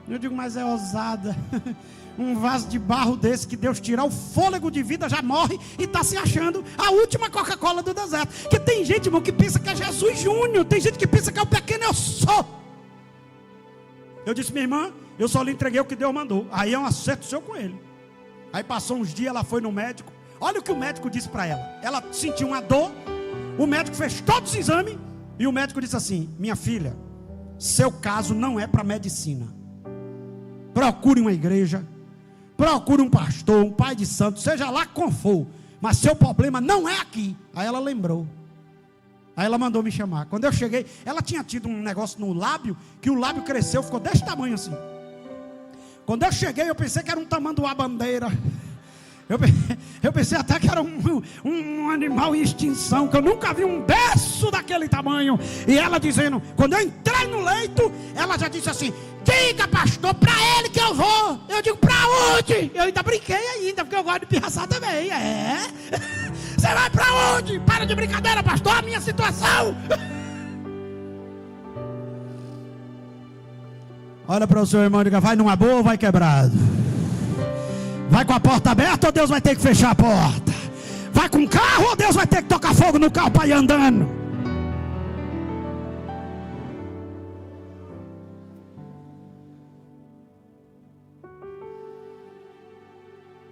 Eu digo: mas é ousada. Um vaso de barro desse, que Deus tirar o fôlego de vida, já morre e está se achando a última Coca-Cola do deserto. Porque tem gente, irmão, que pensa que é Jesus Júnior, tem gente que pensa que é o pequeno eu sou. Eu disse: minha irmã, eu só lhe entreguei o que Deus mandou. Aí é um acerto seu com ele. Aí passou uns dias, ela foi no médico. Olha o que o médico disse para ela. Ela sentiu uma dor, o médico fez todos os exames, e o médico disse assim: minha filha, seu caso não é para medicina. Procure uma igreja, procure um pastor, um pai de santo, seja lá como for, mas seu problema não é aqui. Aí ela lembrou. Aí ela mandou me chamar. Quando eu cheguei, ela tinha tido um negócio no lábio, que o lábio cresceu, ficou desse tamanho assim. Quando eu cheguei, eu pensei que era um tamanduá bandeira. Eu pensei até que era um animal em extinção, que eu nunca vi um berço daquele tamanho. E ela dizendo, quando eu entrei no leito, ela já disse assim: diga, pastor, para ele que eu vou. Eu digo: para onde? Eu ainda brinquei ainda, porque eu gosto de pirraçar também. Você vai para onde? Para de brincadeira, pastor, a minha situação. Olha para o seu irmão e diga: vai numa boa ou vai quebrado? Vai com a porta aberta ou Deus vai ter que fechar a porta? Vai com o carro ou Deus vai ter que tocar fogo no carro para ir andando?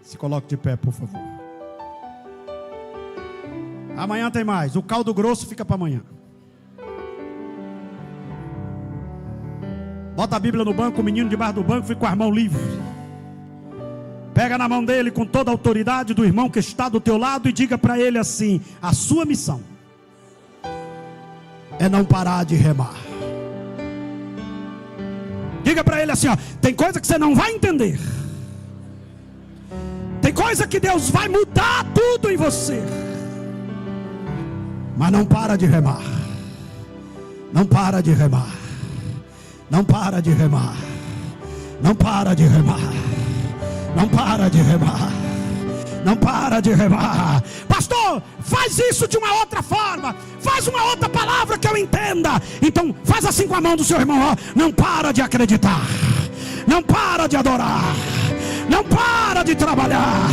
Se coloque de pé, por favor. Amanhã tem mais. O caldo grosso fica para amanhã. Bota a Bíblia no banco, o menino debaixo do banco fica com as mãos livres. Pega na mão dele com toda a autoridade do irmão que está do teu lado e diga para ele assim: a sua missão é não parar de remar. Diga para ele assim: ó, tem coisa que você não vai entender, tem coisa que Deus vai mudar tudo em você, mas não para de remar. Não para de remar. Não para de remar. Não para de remar. Não para de remar. Não para de remar. Pastor, faz isso de uma outra forma. Faz uma outra palavra que eu entenda. Então faz assim com a mão do seu irmão, ó. Não para de acreditar. Não para de adorar. Não para de trabalhar.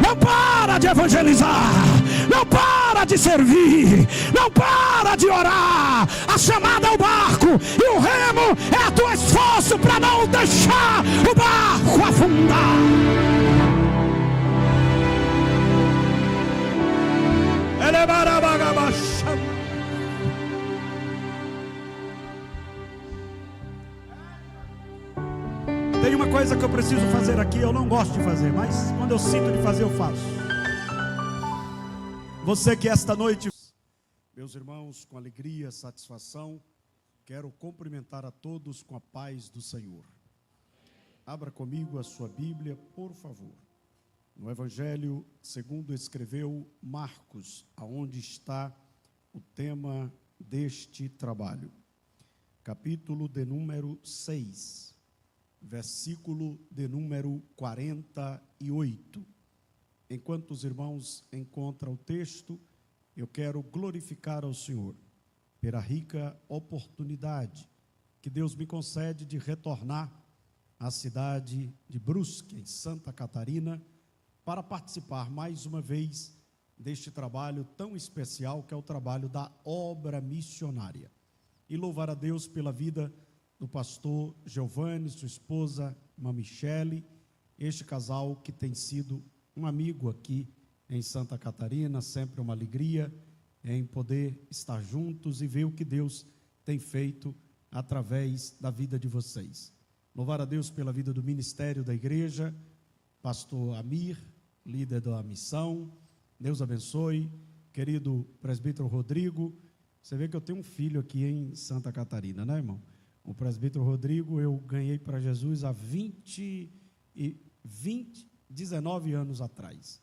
Não para de evangelizar. Não para de servir. Não para de orar. A chamada é o barco e o remo é o teu esforço para não deixar o barco afundar. coisa que eu preciso fazer aqui, eu não gosto de fazer, mas quando eu sinto de fazer, eu faço. Você que esta noite, meus irmãos, com alegria, satisfação, quero cumprimentar a todos com a paz do Senhor. Abra comigo a sua Bíblia, por favor. No Evangelho segundo escreveu Marcos, aonde está o tema deste trabalho. Capítulo de número 6, versículo de número 48. Enquanto os irmãos encontram o texto, eu quero glorificar ao Senhor pela rica oportunidade que Deus me concede de retornar à cidade de Brusque, em Santa Catarina, para participar mais uma vez deste trabalho tão especial que é o trabalho da obra missionária. E louvar a Deus pela vida do pastor Giovanni, sua esposa, irmã Michele, este casal que tem sido um amigo aqui em Santa Catarina, sempre uma alegria em poder estar juntos e ver o que Deus tem feito através da vida de vocês. Louvar a Deus pela vida do ministério da igreja, pastor Amir, líder da missão, Deus abençoe, querido presbítero Rodrigo. Você vê que eu tenho um filho aqui em Santa Catarina, né, irmão? O presbítero Rodrigo eu ganhei para Jesus há 19 anos atrás,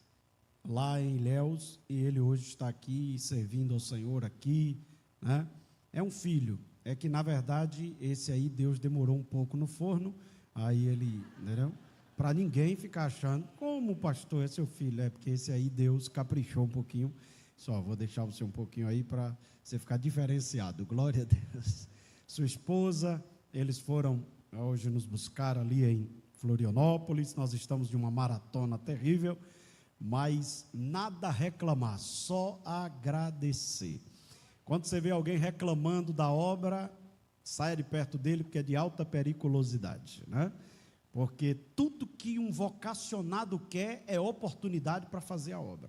lá em Ilhéus, e ele hoje está aqui servindo ao Senhor aqui, né? É um filho, é que na verdade esse aí Deus demorou um pouco no forno, aí ele, entendeu? Para ninguém ficar achando, como o pastor é seu filho, é porque esse aí Deus caprichou um pouquinho, só vou deixar você um pouquinho aí para você ficar diferenciado, glória a Deus. Sua esposa, eles foram hoje nos buscar ali em Florianópolis, nós estamos de uma maratona terrível, mas nada a reclamar, só agradecer. Quando você vê alguém reclamando da obra, saia de perto dele, porque é de alta periculosidade, né? Porque tudo que um vocacionado quer é oportunidade para fazer a obra.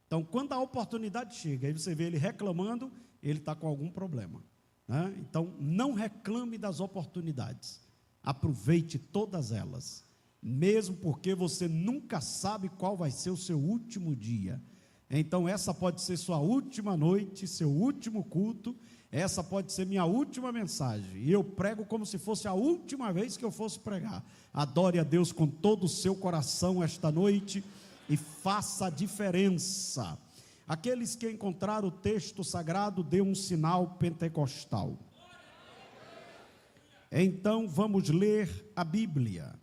Então, quando a oportunidade chega, aí você vê ele reclamando, ele está com algum problema, né? Então, não reclame das oportunidades, aproveite todas elas, mesmo porque você nunca sabe qual vai ser o seu último dia. Então, essa pode ser sua última noite, seu último culto, essa pode ser minha última mensagem, e eu prego como se fosse a última vez que eu fosse pregar. Adore a Deus com todo o seu coração esta noite e faça a diferença. Aqueles que encontraram o texto sagrado, dê um sinal pentecostal. Então vamos ler a Bíblia.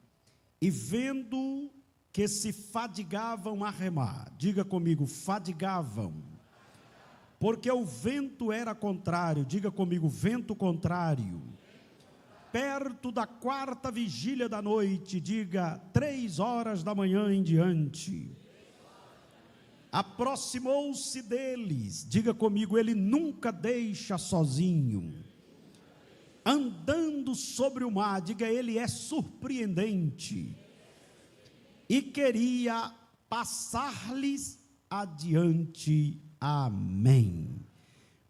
E vendo que se fadigavam a remar, diga comigo, fadigavam, porque o vento era contrário, diga comigo, vento contrário. Perto da quarta vigília da noite, diga, 3 horas da manhã em diante, aproximou-se deles, diga comigo, ele nunca deixa sozinho, andando sobre o mar, diga, ele é surpreendente, e queria passar-lhes adiante. Amém.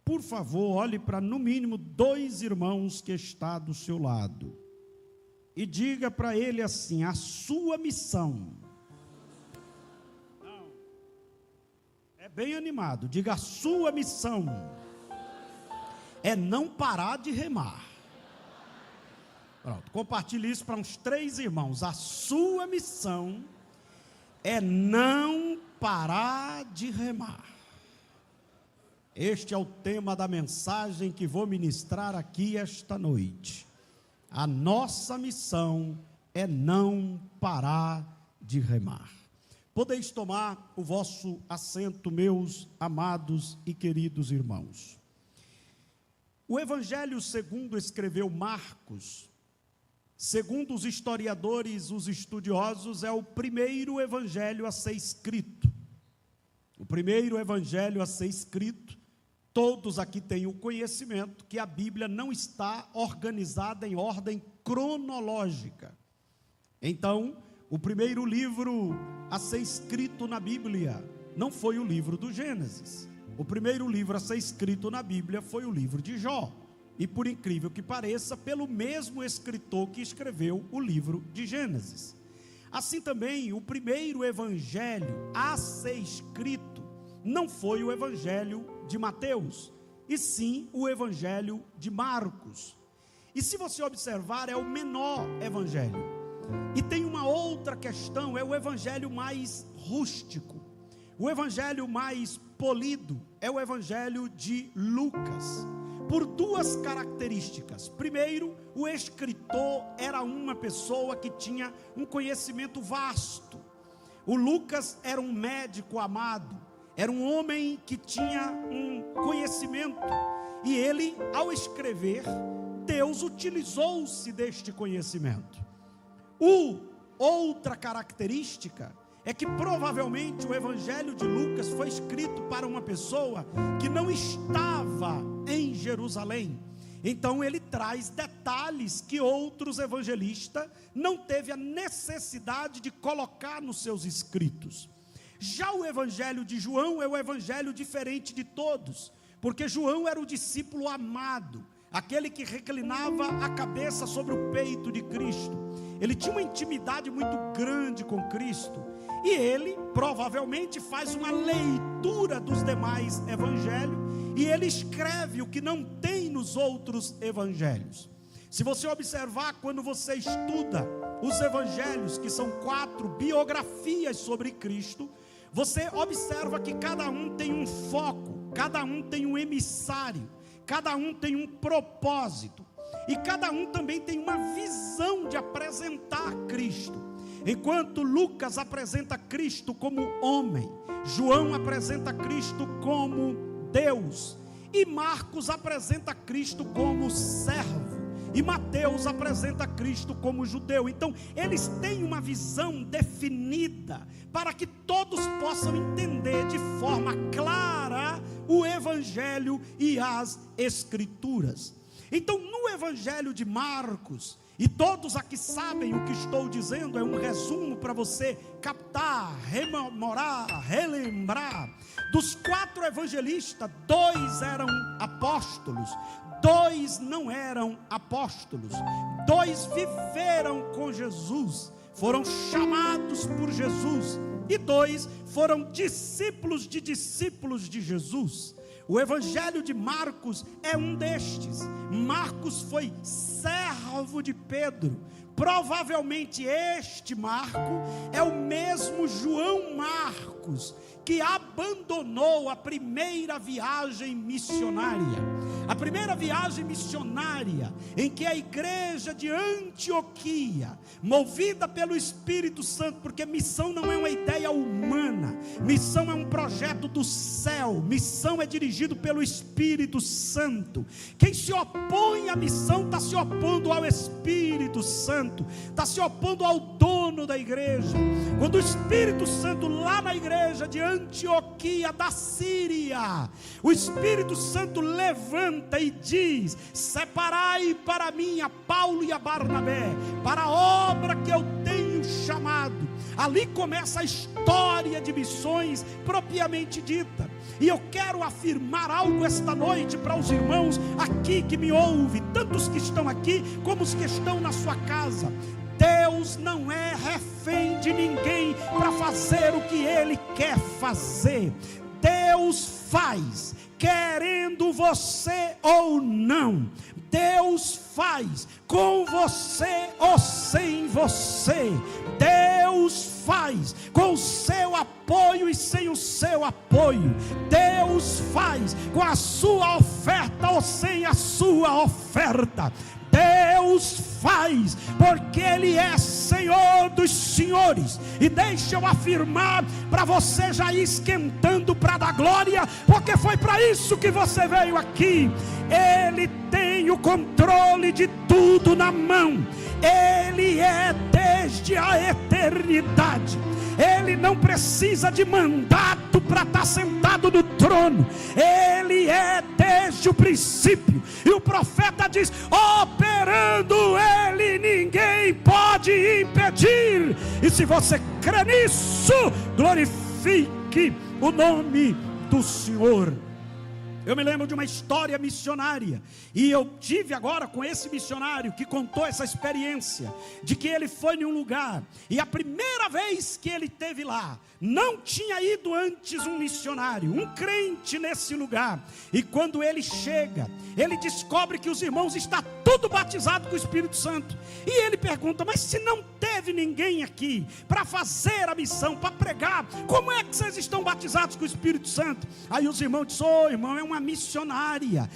Por favor, olhe para no mínimo 2 irmãos que está do seu lado e diga para ele assim, a sua missão, não, é bem animado, diga, a sua missão é não parar de remar. Pronto, compartilhe isso para uns 3 irmãos, a sua missão é não parar de remar. Este é o tema da mensagem que vou ministrar aqui esta noite. A nossa missão é não parar de remar. Podeis tomar o vosso assento, meus amados e queridos irmãos. O Evangelho segundo escreveu Marcos, segundo os historiadores, os estudiosos, é o primeiro evangelho a ser escrito. O primeiro evangelho a ser escrito. Todos aqui têm o conhecimento que a Bíblia não está organizada em ordem cronológica. Então, o primeiro livro a ser escrito na Bíblia não foi o livro do Gênesis. O primeiro livro a ser escrito na Bíblia foi o livro de Jó. e por incrível que pareça, pelo mesmo escritor que escreveu o livro de Gênesis. Assim também, o primeiro evangelho a ser escrito não foi o evangelho de Mateus, e sim o evangelho de Marcos. E se você observar, é o menor evangelho. E tem uma outra questão, é o evangelho mais rústico. O evangelho mais polido é o evangelho de Lucas, por duas características. Primeiro, o escritor era uma pessoa que tinha um conhecimento vasto. O Lucas era um médico amado, era um homem que tinha um conhecimento, e ele, ao escrever, Deus utilizou-se deste conhecimento. Outra característica é que provavelmente o evangelho de Lucas foi escrito para uma pessoa que não estava em Jerusalém. Então ele traz detalhes que outros evangelistas não teve a necessidade de colocar nos seus escritos. Já o evangelho de João é o evangelho diferente de todos, porque João era o discípulo amado, aquele que reclinava a cabeça sobre o peito de Cristo. Ele tinha uma intimidade muito grande com Cristo, e ele provavelmente faz uma leitura dos demais evangelhos, e ele escreve o que não tem nos outros evangelhos. Se você observar, quando você estuda os evangelhos, que são 4 biografias sobre Cristo, você observa que cada um tem um foco, cada um tem um emissário, cada um tem um propósito, e cada um também tem uma visão de apresentar Cristo. Enquanto Lucas apresenta Cristo como homem, João apresenta Cristo como Deus, e Marcos apresenta Cristo como servo, e Mateus apresenta Cristo como judeu. Então eles têm uma visão definida, para que todos possam entender de forma clara o evangelho e as escrituras. Então, no evangelho de Marcos, e todos aqui sabem o que estou dizendo, é um resumo para você captar, rememorar, relembrar. Dos 4 evangelistas, 2 eram apóstolos, 2 não eram apóstolos, 2 viveram com Jesus, foram chamados por Jesus, e 2 foram discípulos de Jesus. O evangelho de Marcos é um destes. Marcos foi servo de Pedro. Provavelmente este Marco é o mesmo João Marcos que abandonou a primeira viagem missionária. A primeira viagem missionária em que a igreja de Antioquia, movida pelo Espírito Santo, porque missão não é uma ideia humana, missão é um projeto do céu, missão é dirigido pelo Espírito Santo. Quem se opõe à missão está se opondo ao Espírito Santo, está se opondo ao dono da igreja. Quando o Espírito Santo, lá na igreja de Antioquia da Síria, o Espírito Santo levanta e diz: separai para mim a Paulo e a Barnabé, para a obra que eu tenho chamado. Ali começa a história de missões propriamente dita. E eu quero afirmar algo esta noite para os irmãos aqui que me ouvem, tantos que estão aqui como os que estão na sua casa. Deus não é refém de ninguém para fazer o que Ele quer fazer. Deus faz, querendo você ou não. Deus faz, com você ou sem você. Deus faz, com o seu apoio e sem o seu apoio. Deus faz, com a sua oferta ou sem a sua oferta. Deus faz, porque Ele é Senhor dos senhores. E deixa eu afirmar para você já ir esquentando para dar glória, porque foi para isso que você veio aqui. Ele tem o controle de tudo na mão. Ele é desde a eternidade. Ele não precisa de mandato para estar sentado no trono. Ele é desde o princípio. E o profeta diz: operando Ele, ninguém pode impedir. E se você crê nisso, glorifique o nome do Senhor. Eu me lembro de uma história missionária, e eu tive agora com esse missionário que contou essa experiência, de que ele foi em um lugar, e a primeira vez que ele esteve lá, não tinha ido antes um missionário, um crente nesse lugar, e quando ele chega, ele descobre que os irmãos estão tudo batizados com o Espírito Santo, e ele pergunta, mas se não teve ninguém aqui, para fazer a missão, para pregar, como é que vocês estão batizados com o Espírito Santo? Aí os irmãos disseram, irmão, é uma missionária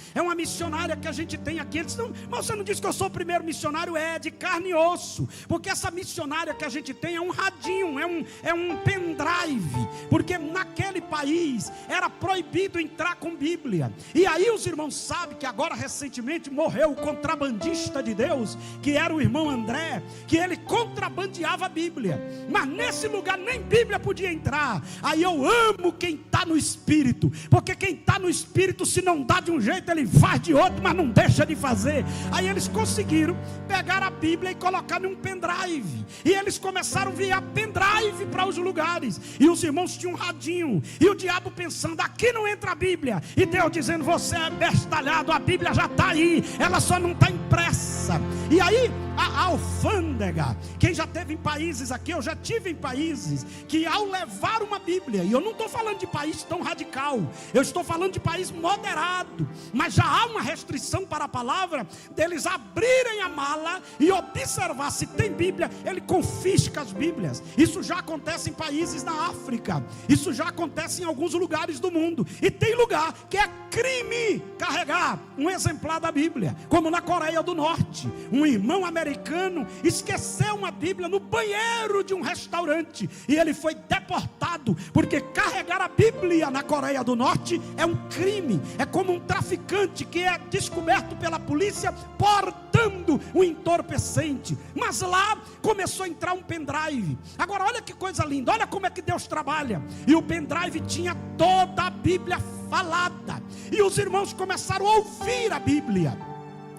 que a gente tem aqui. Eles não, mas você não disse que eu sou o primeiro missionário? É de carne e osso, porque essa missionária que a gente tem é um radinho, é um pendrive, porque naquele país era proibido entrar com Bíblia, e aí os irmãos sabem que agora recentemente morreu o contrabandista de Deus, que era o irmão André, que ele contrabandeava a Bíblia, mas nesse lugar nem Bíblia podia entrar. Aí eu amo quem está no Espírito, porque quem está no Espírito, se não dá de um jeito, ele faz de outro, mas não deixa de fazer. Aí eles conseguiram pegar a Bíblia e colocar num pendrive, e eles começaram a enviar pendrive para os lugares, e os irmãos tinham um radinho, e o diabo pensando, aqui não entra a Bíblia, e Deus dizendo, você é bestalhado, a Bíblia já está aí, ela só não está impressa. E aí a alfândega, quem já teve em países aqui, eu já tive em países, que ao levar uma Bíblia, e eu não estou falando de país tão radical, eu estou falando de país moderado, mas já há uma restrição para a palavra, deles abrirem a mala e observar se tem Bíblia, ele confisca as Bíblias. Isso já acontece em países da África, isso já acontece em alguns lugares do mundo, e tem lugar que é crime carregar um exemplar da Bíblia, como na Coreia do Norte, um irmão americano esqueceu uma Bíblia no banheiro de um restaurante, e ele foi deportado, porque carregar a Bíblia na Coreia do Norte é um crime, é como um traficante que é descoberto pela polícia portando um entorpecente. Mas lá começou a entrar um pendrive. Agora olha que coisa linda, olha como é que Deus trabalha. E o pendrive tinha toda a Bíblia falada, e os irmãos começaram a ouvir a Bíblia.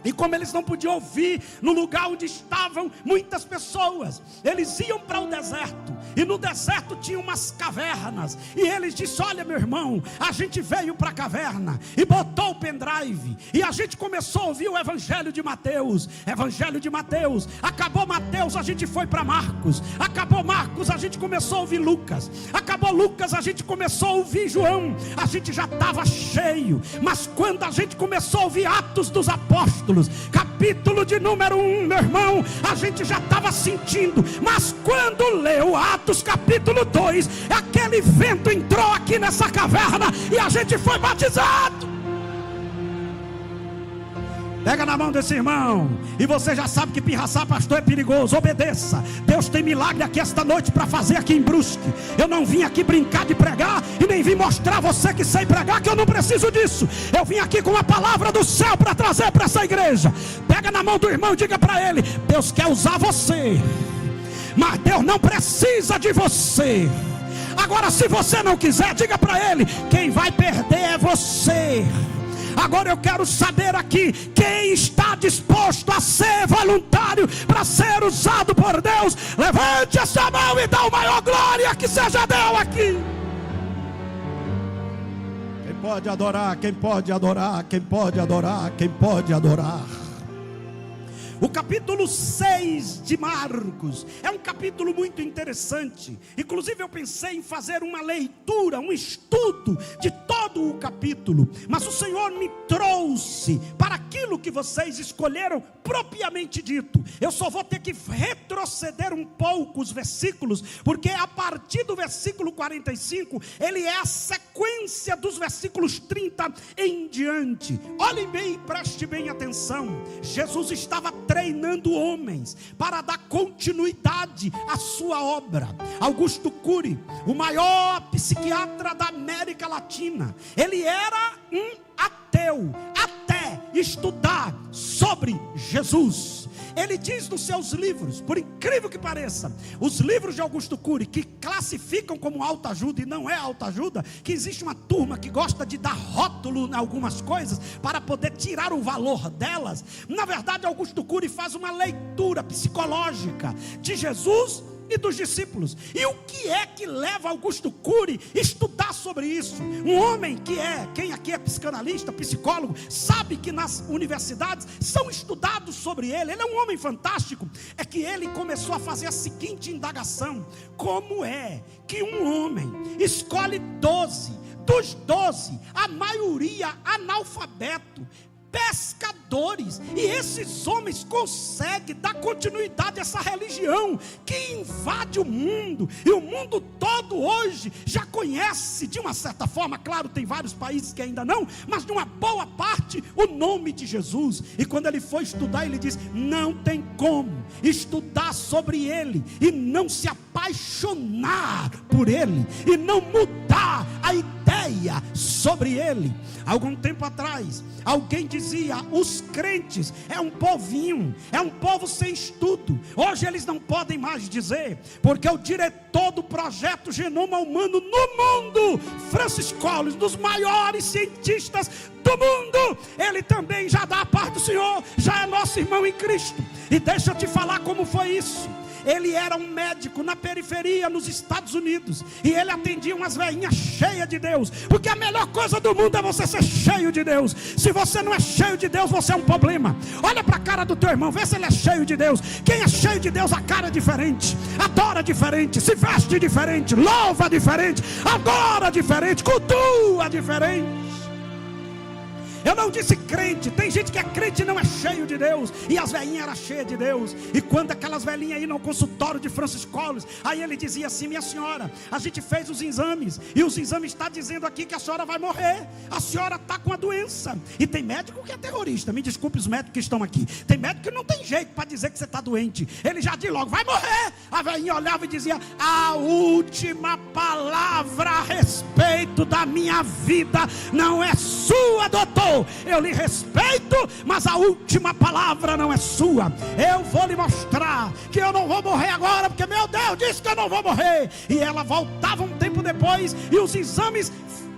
E como eles não podiam ouvir no lugar onde estavam muitas pessoas, eles iam para o deserto, e no deserto tinha umas cavernas, e eles disseram, olha meu irmão, a gente veio para a caverna, e botou o pendrive, e a gente começou a ouvir o Evangelho de Mateus, acabou Mateus, a gente foi para Marcos, acabou Marcos, a gente começou a ouvir Lucas, acabou Lucas, a gente começou a ouvir João, a gente já estava cheio, mas quando a gente começou a ouvir Atos dos Apóstolos, capítulo de número 1, meu irmão, a gente já estava sentindo, mas quando leu Atos capítulo 2, aquele vento entrou aqui nessa caverna, e a gente foi batizado. Pega na mão desse irmão, e você já sabe que pirraçar pastor é perigoso, obedeça. Deus tem milagre aqui esta noite para fazer aqui em Brusque. Eu não vim aqui brincar de pregar, e nem vim mostrar a você que sei pregar, que eu não preciso disso. Eu vim aqui com a palavra do céu para trazer para essa igreja. Pega na mão do irmão e diga para ele, Deus quer usar você, mas Deus não precisa de você. Agora se você não quiser, diga para ele, quem vai perder é você. Agora eu quero saber aqui, quem está disposto a ser voluntário para ser usado por Deus? Levante essa mão e dá o maior glória que seja Deus aqui. Quem pode adorar, quem pode adorar, quem pode adorar, quem pode adorar. O capítulo 6 de Marcos é um capítulo muito interessante. Inclusive eu pensei em fazer uma leitura, um estudo de todo o capítulo, mas o Senhor me trouxe para aquilo que vocês escolheram propriamente dito. Eu só vou ter que retroceder um pouco os versículos, porque a partir do versículo 45, ele é a sequência dos versículos 30 em diante. Olhem bem e preste bem atenção. Jesus estava treinando homens para dar continuidade à sua obra. Augusto Cury, o maior psiquiatra da América Latina, ele era um ateu até estudar sobre Jesus. Ele diz nos seus livros, por incrível que pareça, os livros de Augusto Cury, que classificam como autoajuda e não é autoajuda, que existe uma turma que gosta de dar rótulo em algumas coisas para poder tirar o valor delas. Na verdade, Augusto Cury faz uma leitura psicológica de Jesus e dos discípulos. E o que é que leva Augusto Cury a estudar sobre isso? Um homem quem aqui é psicanalista, psicólogo, sabe que nas universidades são estudados sobre ele. Ele é um homem fantástico. É que ele começou a fazer a seguinte indagação: como é que um homem escolhe 12, dos 12, a maioria analfabeto, pescadores, e esses homens conseguem dar continuidade a essa religião que invade o mundo, e o mundo todo hoje já conhece de uma certa forma, claro, tem vários países que ainda não, mas de uma boa parte, o nome de Jesus. E quando ele foi estudar, ele diz: não tem como estudar sobre ele e não se apaixonar por ele, e não mudar a ideia sobre ele. Algum tempo atrás, alguém dizia: os crentes é um povinho, é um povo sem estudo. Hoje eles não podem mais dizer, porque o diretor do projeto Genoma Humano no mundo, Francis Collins, dos maiores cientistas do mundo, ele também já dá a paz do Senhor, já é nosso irmão em Cristo. E deixa eu te falar como foi isso. Ele era um médico na periferia, nos Estados Unidos, e ele atendia umas velhinhas cheias de Deus, porque a melhor coisa do mundo é você ser cheio de Deus. Se você não é cheio de Deus, você é um problema. Olha para a cara do teu irmão, vê se ele é cheio de Deus. Quem é cheio de Deus, a cara é diferente, adora diferente, se veste diferente, louva diferente, adora diferente, cultua diferente. Eu não disse crente, tem gente que é crente e não é cheio de Deus. E as velhinhas eram cheias de Deus. E quando aquelas velhinhas iam no consultório de Francis Collins, aí ele dizia assim: minha senhora, a gente fez os exames, e os exames estão dizendo aqui que a senhora vai morrer. A senhora está com a doença. E tem médico que é terrorista, me desculpe os médicos que estão aqui. Tem médico que não tem jeito para dizer que você está doente. Ele já diz logo: vai morrer. A velhinha olhava e dizia: a última palavra a respeito da minha vida não é sua, doutor. Eu lhe respeito, mas a última palavra não é sua. Eu vou lhe mostrar que eu não vou morrer agora, porque meu Deus disse que eu não vou morrer. E ela voltava um tempo depois, e os exames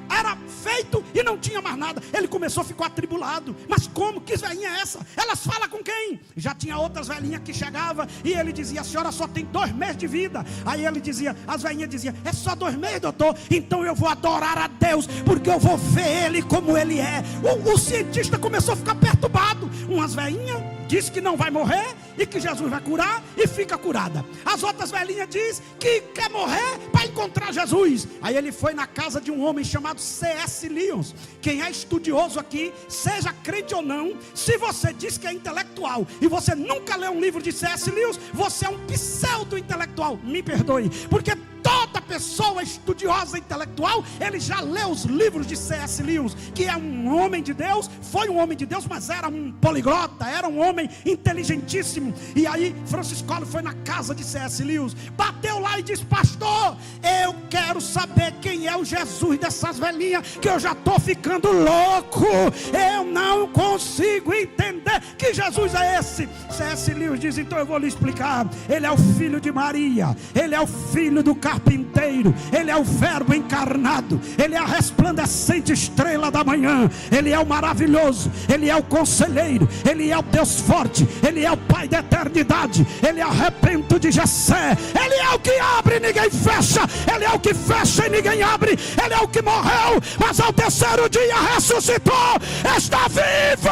era feito e não tinha mais nada. Ele começou a ficar atribulado. Mas como? Que velhinha é essa? Elas falam com quem? Já tinha outras velhinhas que chegavam, e ele dizia: a senhora só tem 2 meses de vida. Aí ele dizia, as velhinhas diziam: é só 2 meses, doutor? Então eu vou adorar a Deus, porque eu vou ver ele como ele é. O cientista começou a ficar perturbado. Umas velhinhas diz que não vai morrer e que Jesus vai curar, e fica curada. As outras velhinhas diz que quer morrer para encontrar Jesus. Aí ele foi na casa de um homem chamado C.S. Lewis. Quem é estudioso aqui, seja crente ou não, se você diz que é intelectual e você nunca leu um livro de C.S. Lewis, você é um pseudo-intelectual. Me perdoe, porque toda pessoa estudiosa intelectual, ele já leu os livros de C.S. Lewis, que é um homem de Deus, foi um homem de Deus, mas era um poliglota, era um homem inteligentíssimo. E aí Francis Collins foi na casa de C.S. Lewis, bateu lá e disse: pastor, eu quero saber quem é o Jesus dessas velhinhas, que eu já estou ficando louco, eu não consigo entender que Jesus é esse. C.S. Lewis diz: então eu vou lhe explicar. Ele é o filho de Maria, ele é o filho do carpinteiro, ele é o verbo encarnado, ele é a resplandecente estrela da manhã, ele é o maravilhoso, ele é o conselheiro, ele é o Deus forte, ele é o Pai da eternidade, ele é o repento de Jessé, ele é o que abre e ninguém fecha, ele é o que fecha e ninguém abre, ele é o que morreu, mas ao terceiro dia ressuscitou, está vivo.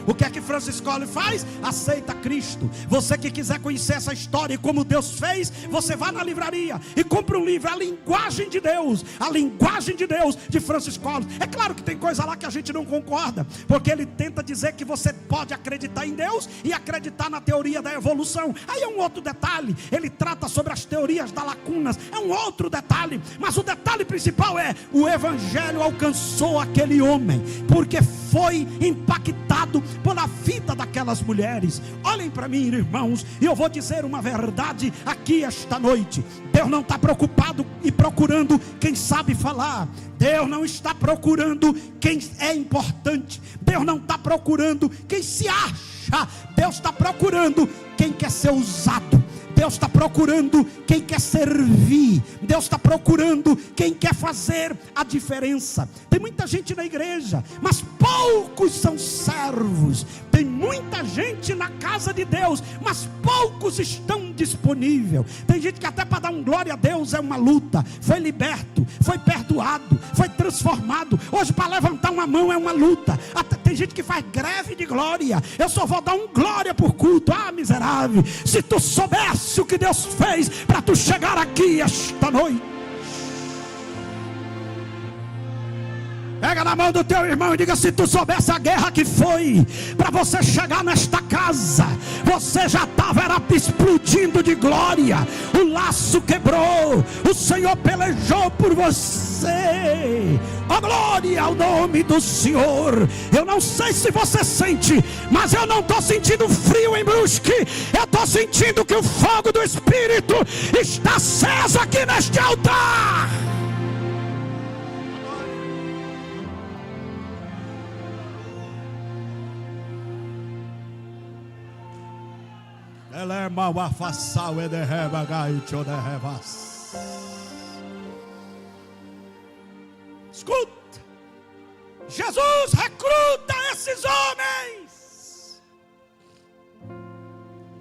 O que é que Francis Collins faz? Aceita Cristo. Você que quiser conhecer essa história e como Deus fez, você vai na livraria e compra um livro, A Linguagem de Deus, A Linguagem de Deus, de Francis Collins. É claro que tem coisa lá que a gente não concorda, porque ele tenta dizer que você pode acreditar em Deus e acreditar na teoria da evolução. Aí é um outro detalhe. Ele trata sobre as teorias das lacunas, é um outro detalhe. Mas o detalhe principal é: o evangelho alcançou aquele homem, porque foi impactado pela vida daquelas mulheres. Olhem para mim, irmãos, e eu vou dizer uma verdade aqui esta noite. Deus não está preocupado e procurando quem sabe falar. Deus não está procurando quem é importante. Deus não está procurando quem se acha. Deus está procurando quem quer ser usado. Deus está procurando quem quer servir. Deus está procurando quem quer fazer a diferença. Tem muita gente na igreja, mas poucos são servos. Tem muita gente na casa de Deus, mas poucos estão disponíveis. Tem gente que até para dar um glória a Deus é uma luta. Foi liberto, foi perdoado, foi transformado. Hoje para levantar uma mão é uma luta. Até tem gente que faz greve de glória. Eu só vou dar um glória por culto. Ah, miserável, se tu soubesse o que Deus fez para tu chegar aqui esta noite. Pega na mão do teu irmão e diga: se tu soubesse a guerra que foi para você chegar nesta casa, você já estava explodindo de glória. O laço quebrou, o Senhor pelejou por você. Oh, glória ao nome do Senhor. Eu não sei se você sente, mas eu não estou sentindo frio em Brusque. Eu estou sentindo que o fogo do Espírito está aceso aqui neste altar. Escuta, Jesus recruta esses homens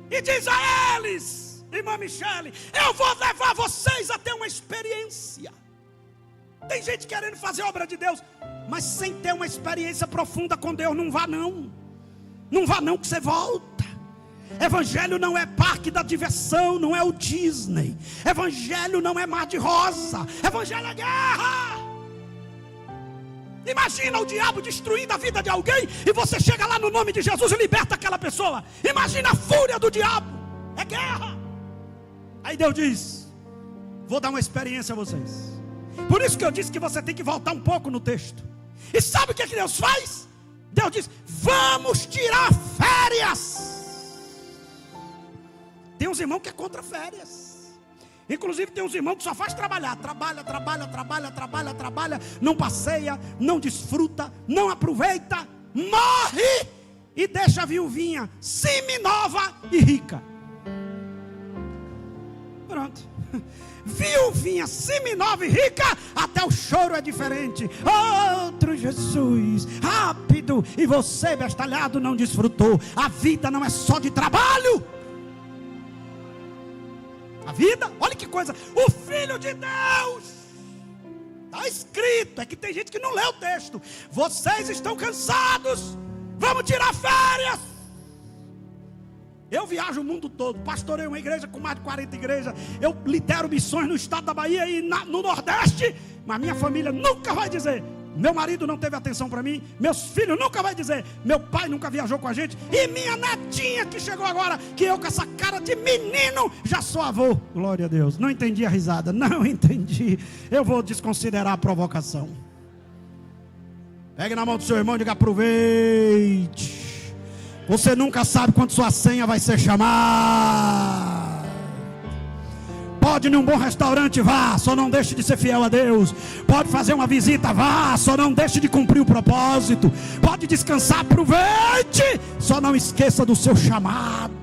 e diz a eles: irmã Michele, eu vou levar vocês a ter uma experiência. Tem gente querendo fazer obra de Deus, mas sem ter uma experiência profunda com Deus. Não vá não, não vá não, que você volta. Evangelho não é parque da diversão, não é o Disney. Evangelho não é mar de rosa. Evangelho é guerra. Imagina o diabo destruindo a vida de alguém e você chega lá no nome de Jesus e liberta aquela pessoa. Imagina a fúria do diabo. É guerra. Aí Deus diz: vou dar uma experiência a vocês. Por isso que eu disse que você tem que voltar um pouco no texto. E sabe o que Deus faz? Deus diz: vamos tirar férias. Tem uns irmãos que é contra férias. Inclusive tem uns irmãos que só faz trabalhar. Trabalha, não passeia, não desfruta, não aproveita, morre e deixa a viuvinha semi-nova e rica. Pronto. Viuvinha semi-nova e rica, até o choro é diferente. Outro Jesus, rápido, e você, bestalhado, não desfrutou. A vida não é só de trabalho. A vida, olha que coisa, o Filho de Deus, está escrito, é que tem gente que não lê o texto. Vocês estão cansados, vamos tirar férias. Eu viajo o mundo todo, pastorei uma igreja com mais de 40 igrejas. Eu lidero missões no estado da Bahia e no Nordeste. Mas minha família nunca vai dizer: meu marido não teve atenção para mim. Meus filhos nunca vai dizer: meu pai nunca viajou com a gente. E minha netinha que chegou agora, que eu com essa cara de menino já sou avô. Glória a Deus. Não entendi a risada, não entendi. Eu vou desconsiderar a provocação. Pegue na mão do seu irmão e diga: aproveite. Você nunca sabe quando sua senha vai ser chamada. Pode ir num bom restaurante, vá, só não deixe de ser fiel a Deus. Pode fazer uma visita, vá, só não deixe de cumprir o propósito. Pode descansar, aproveite, só não esqueça do seu chamado.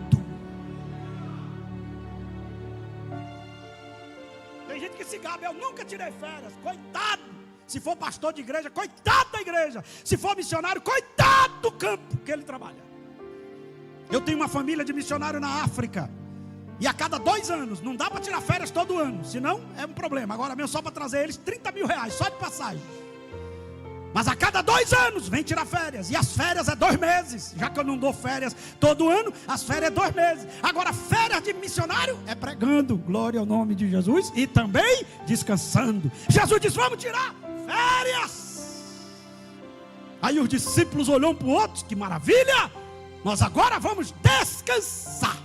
Tem gente que se gaba: eu nunca tirei férias. Coitado, se for pastor de igreja, coitado da igreja. Se for missionário, coitado do campo que ele trabalha. Eu tenho uma família de missionário na África. E a cada 2 anos, não dá para tirar férias todo ano, senão é um problema. Agora mesmo só para trazer eles 30 mil reais, só de passagem. Mas a cada 2 anos vem tirar férias. E as férias é 2 meses. Já que eu não dou férias todo ano, as férias é 2 meses. Agora férias de missionário é pregando, glória ao nome de Jesus, e também descansando. Jesus diz: vamos tirar férias. Aí os discípulos olham um para o outro: que maravilha, nós agora vamos descansar.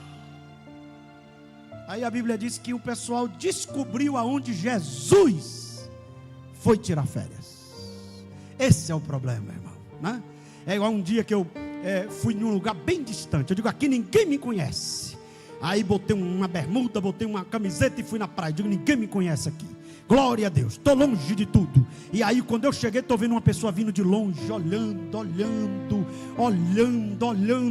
Aí a Bíblia diz que o pessoal descobriu aonde Jesus foi tirar férias. Esse é o problema, irmão, né? É igual um dia que eu fui num lugar bem distante. Eu digo: aqui ninguém me conhece. Aí botei uma bermuda, botei uma camiseta e fui na praia. Eu digo: ninguém me conhece aqui. Glória a Deus, estou longe de tudo. E aí quando eu cheguei, estou vendo uma pessoa vindo de longe, olhando.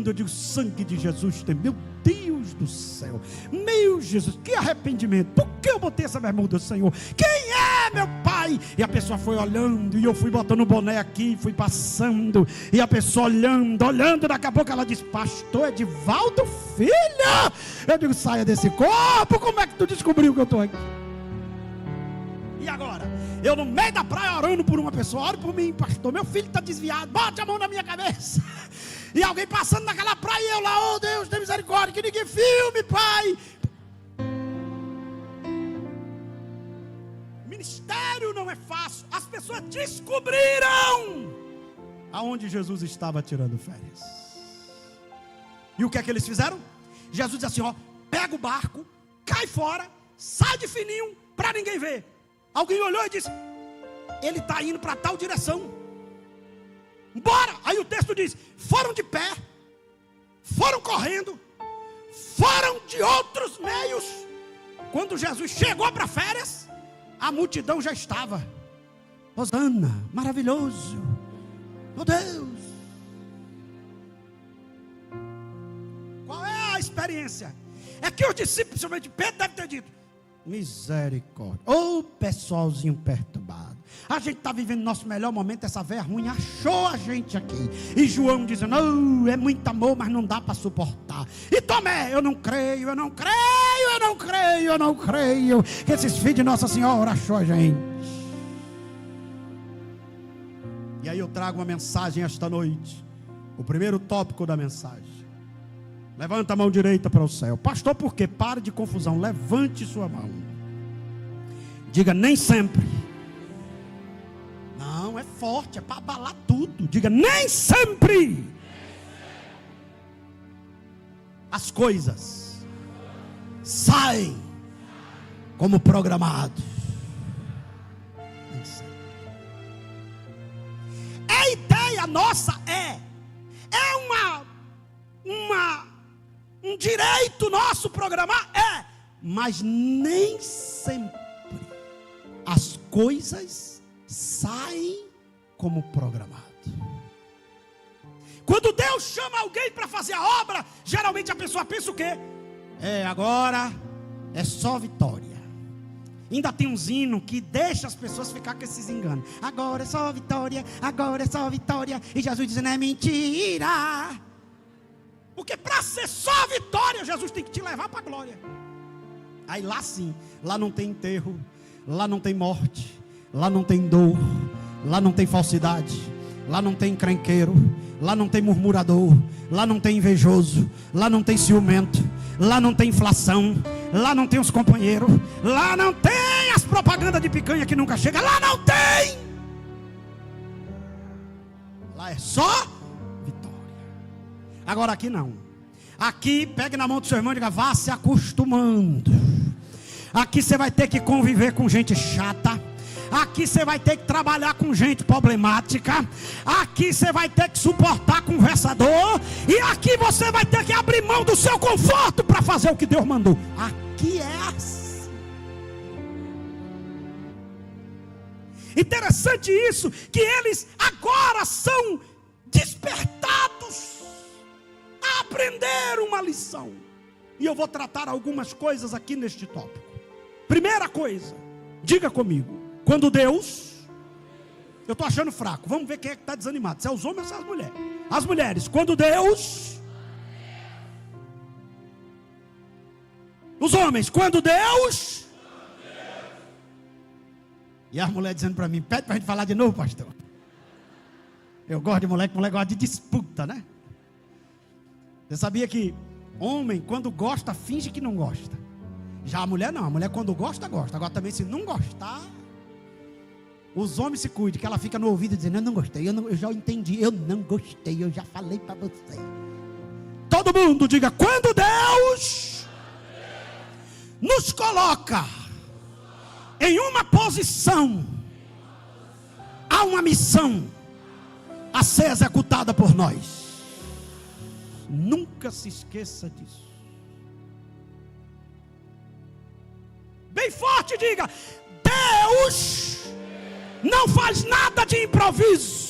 Eu digo, sangue de Jesus tem. Meu Deus do céu, meu Jesus, que arrependimento. Por que eu botei essa bermuda, Senhor? Quem é, meu Pai? E a pessoa foi olhando, e eu fui botando o boné aqui, fui passando, e a pessoa olhando, daqui a pouco ela diz, pastor Edivaldo, filha. Eu digo, saia desse corpo. Como é que tu descobriu que eu estou aqui? E agora? Eu no meio da praia orando por uma pessoa, ore por mim, pastor, meu filho está desviado, bote a mão na minha cabeça. E alguém passando naquela praia e eu lá, oh Deus, tem misericórdia, que ninguém filme, Pai. Ministério não é fácil. As pessoas descobriram aonde Jesus estava tirando férias. E o que é que eles fizeram? Jesus disse assim, ó, pega o barco, cai fora, sai de fininho, para ninguém ver. Alguém olhou e disse, ele está indo para tal direção, bora. Aí o texto diz, foram de pé, foram correndo, foram de outros meios. Quando Jesus chegou para férias, a multidão já estava, Hosana, maravilhoso, meu Deus. Qual é a experiência? É que os discípulos, principalmente Pedro, devem ter dito, misericórdia, ô pessoalzinho perturbado, a gente está vivendo nosso melhor momento, essa véia ruim achou a gente aqui. E João dizendo, oh, é muito amor, mas não dá para suportar. E Tomé, eu não creio que esses filhos de Nossa Senhora achou a gente. E aí eu trago uma mensagem esta noite, o primeiro tópico da mensagem. Levanta a mão direita para o céu. Pastor, por quê? Pare de confusão. Levante sua mão. Diga, nem sempre. Não, é forte, é para abalar tudo. Diga, nem sempre. As coisas saem como programado. A ideia nossa um direito nosso programar, mas nem sempre as coisas saem como programado. Quando Deus chama alguém para fazer a obra, geralmente a pessoa pensa o quê? Agora é só vitória. Ainda tem uns hinos que deixa as pessoas ficar com esses enganos. Agora é só vitória, agora é só vitória. E Jesus dizendo, é mentira. Porque para ser só vitória, Jesus tem que te levar para a glória. Aí lá sim, lá não tem enterro, lá não tem morte, lá não tem dor, lá não tem falsidade, lá não tem encrenqueiro, lá não tem murmurador, lá não tem invejoso, lá não tem ciumento, lá não tem inflação, lá não tem os companheiros, lá não tem as propagandas de picanha que nunca chega, lá não tem. Lá é só vitória. Agora aqui não. Aqui pegue na mão do seu irmão e diga, vá se acostumando. Aqui você vai ter que conviver com gente chata. Aqui você vai ter que trabalhar com gente problemática. Aqui você vai ter que suportar conversador. E aqui você vai ter que abrir mão do seu conforto para fazer o que Deus mandou. Aqui é assim. Interessante isso, que eles agora são despertados a aprender uma lição. E eu vou tratar algumas coisas aqui neste tópico. Primeira coisa, diga comigo. Quando Deus, eu estou achando fraco, vamos ver quem é que está desanimado, se é os homens ou se é as mulheres. As mulheres, quando Deus, os homens, quando Deus, e as mulheres dizendo para mim, pede para a gente falar de novo, pastor. Eu gosto de mulher gosta de disputa, né? Você sabia que homem, quando gosta, finge que não gosta. Já a mulher não, a mulher quando gosta, gosta. Agora também se não gostar, os homens se cuidem, que ela fica no ouvido dizendo, eu não gostei, eu já entendi, eu não gostei, eu já falei para você. Todo mundo diga, quando Deus nos coloca em uma posição, há uma missão a ser executada por nós. Nunca se esqueça disso. Bem forte diga, Deus Deus não faz nada de improviso.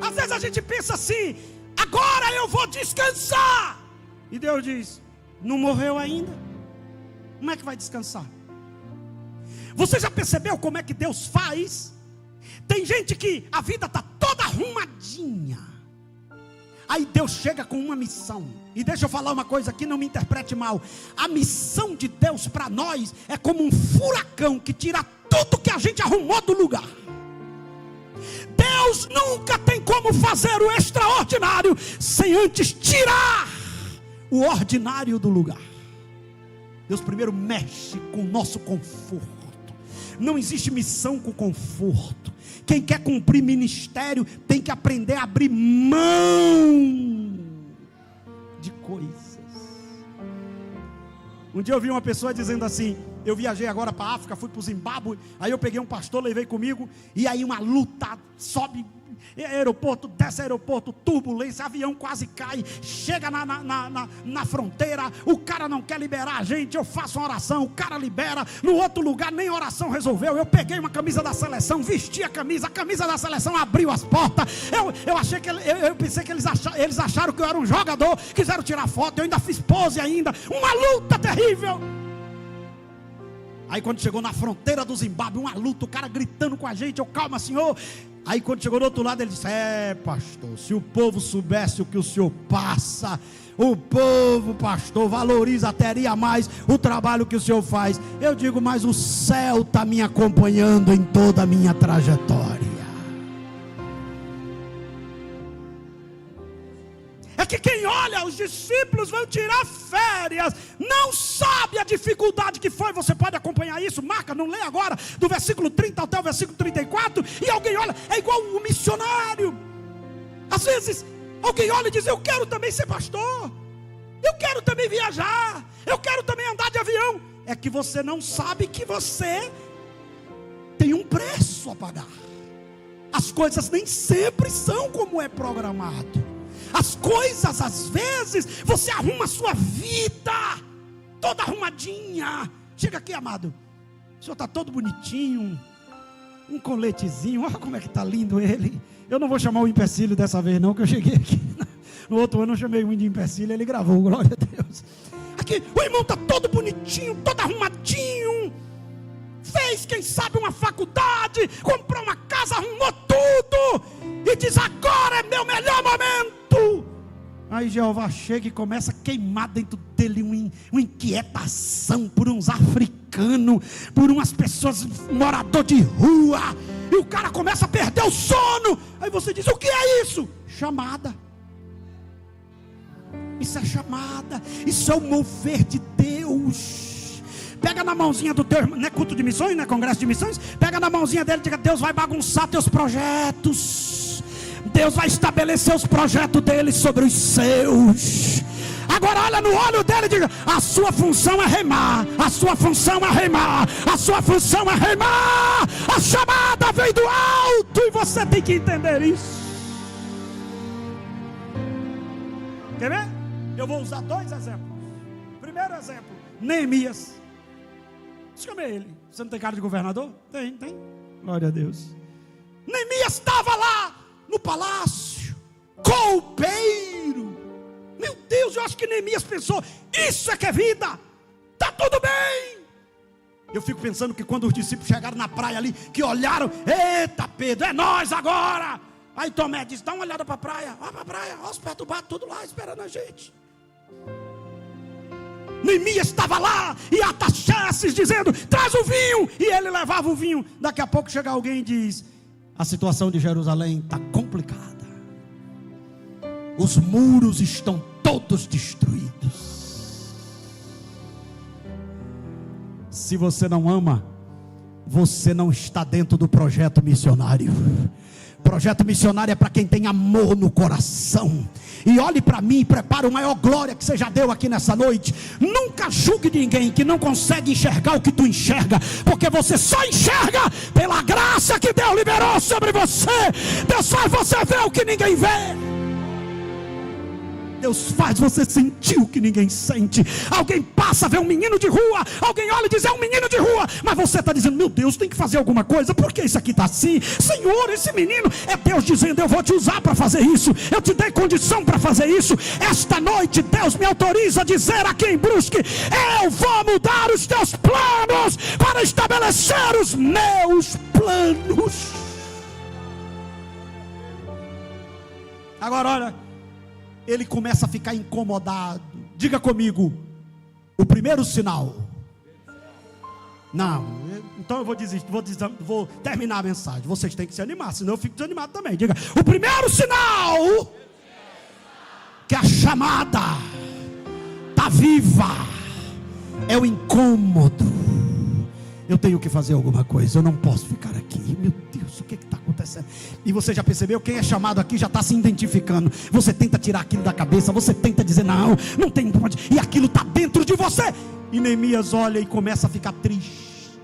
Às vezes a gente pensa assim: agora eu vou descansar. E Deus diz: não morreu ainda? Como é que vai descansar? Você já percebeu como é que Deus faz? Tem gente que a vida está toda arrumadinha, aí Deus chega com uma missão. E deixa eu falar uma coisa aqui, não me interprete mal. A missão de Deus para nós é como um furacão que tira tudo que a gente arrumou do lugar. Deus nunca tem como fazer o extraordinário sem antes tirar o ordinário do lugar. Deus primeiro mexe com o nosso conforto. Não existe missão com conforto. Quem quer cumprir ministério tem que aprender a abrir mão de coisas. Um dia eu vi uma pessoa dizendo assim: eu viajei agora para a África, fui para o Zimbábue, aí eu peguei um pastor, levei comigo, e aí uma luta, sobe aeroporto, desce aeroporto, turbulência, avião quase cai, chega na fronteira, o cara não quer liberar a gente, eu faço uma oração, o cara libera, no outro lugar nem oração resolveu, eu peguei uma camisa da seleção, vesti a camisa da seleção abriu as portas, eu pensei que eles acharam que eu era um jogador, quiseram tirar foto, eu ainda fiz pose ainda, uma luta terrível. Aí quando chegou na fronteira do Zimbábue, uma luta, o cara gritando com a gente, eu: calma, senhor. Aí quando chegou do outro lado, ele disse: pastor, se o povo soubesse o que o senhor passa, o povo, pastor, valoriza, teria mais o trabalho que o senhor faz. Eu digo: mas o céu está me acompanhando em toda a minha trajetória. É que quem olha, os discípulos vão tirar férias, não sabe a dificuldade que foi. Você pode acompanhar isso, marca, não lê agora, do versículo 30 até o versículo 34, e alguém olha, é igual um missionário. Às vezes, alguém olha e diz: eu quero também ser pastor, eu quero também viajar, eu quero também andar de avião. É que você não sabe que você tem um preço a pagar. As coisas nem sempre são como é programado. As coisas, às vezes, você arruma a sua vida toda arrumadinha. Chega aqui, amado, o senhor está todo bonitinho, um coletezinho, olha como é que está lindo ele. Eu não vou chamar o empecilho dessa vez não, que eu cheguei aqui no outro ano, eu chamei o de empecilho, ele gravou, glória a Deus. Aqui, o irmão está todo bonitinho, todo arrumadinho, fez, quem sabe, uma faculdade, comprou uma casa, arrumou tudo, e diz: agora é meu melhor momento. Aí Jeová chega e começa a queimar dentro dele uma inquietação por uns africanos, por umas pessoas, morador de rua, e o cara começa a perder o sono. Aí você diz: o que é isso? Chamada. Isso é chamada, isso é o mover de Deus. Pega na mãozinha do teu irmão, não é culto de missões, não é congresso de missões, pega na mãozinha dele e diga: Deus vai bagunçar teus projetos, Deus vai estabelecer os projetos dele sobre os seus. Agora olha no olho dele e diga: a sua função é remar, a sua função é remar, a sua função é remar. A chamada vem do alto e você tem que entender isso. Quer ver? Eu vou usar dois exemplos. Primeiro exemplo, Neemias. Chamei ele. Você não tem cara de governador? Tem. Glória a Deus. Neemias estava lá no palácio, copeiro. Meu Deus, eu acho que Neemias pensou: isso é que é vida, está tudo bem. Eu fico pensando que quando os discípulos chegaram na praia ali, que olharam: eita Pedro, é nós agora. Aí Tomé disse: dá uma olhada para a praia, olha para a praia, olha os perturbados tudo lá esperando a gente. Neemias estava lá e Artaxerxes dizendo: traz o vinho, e ele levava o vinho. Daqui a pouco chega alguém e diz: a situação de Jerusalém está complicada, os muros estão todos destruídos. Se você não ama, você não está dentro do projeto missionário. Projeto missionário é para quem tem amor no coração. E olhe para mim e prepare a maior glória que você já deu aqui nessa noite. Nunca julgue ninguém que não consegue enxergar o que tu enxerga, porque você só enxerga pela graça que Deus liberou sobre você. Deus faz você ver o que ninguém vê. Deus faz você sentir o que ninguém sente. Alguém passa, vê um menino de rua, alguém olha e diz: é um menino de rua, mas você está dizendo: meu Deus, tem que fazer alguma coisa, por que isso aqui está assim? Senhor, esse menino, é Deus dizendo: eu vou te usar para fazer isso, eu te dei condição para fazer isso. Esta noite Deus me autoriza a dizer aqui em Brusque: eu vou mudar os teus planos para estabelecer os meus planos. Agora olha, ele começa a ficar incomodado. Diga comigo: o primeiro sinal. Não, então eu vou desistir, vou terminar a mensagem. Vocês têm que se animar, senão eu fico desanimado também. Diga: o primeiro sinal que a chamada está viva é o incômodo. Eu tenho que fazer alguma coisa, eu não posso ficar aqui. Meu Deus, o que está acontecendo? E você já percebeu? Quem é chamado aqui já está se identificando. Você tenta tirar aquilo da cabeça, você tenta dizer: não, não tem onde. E aquilo está dentro de você. E Neemias olha e começa a ficar triste.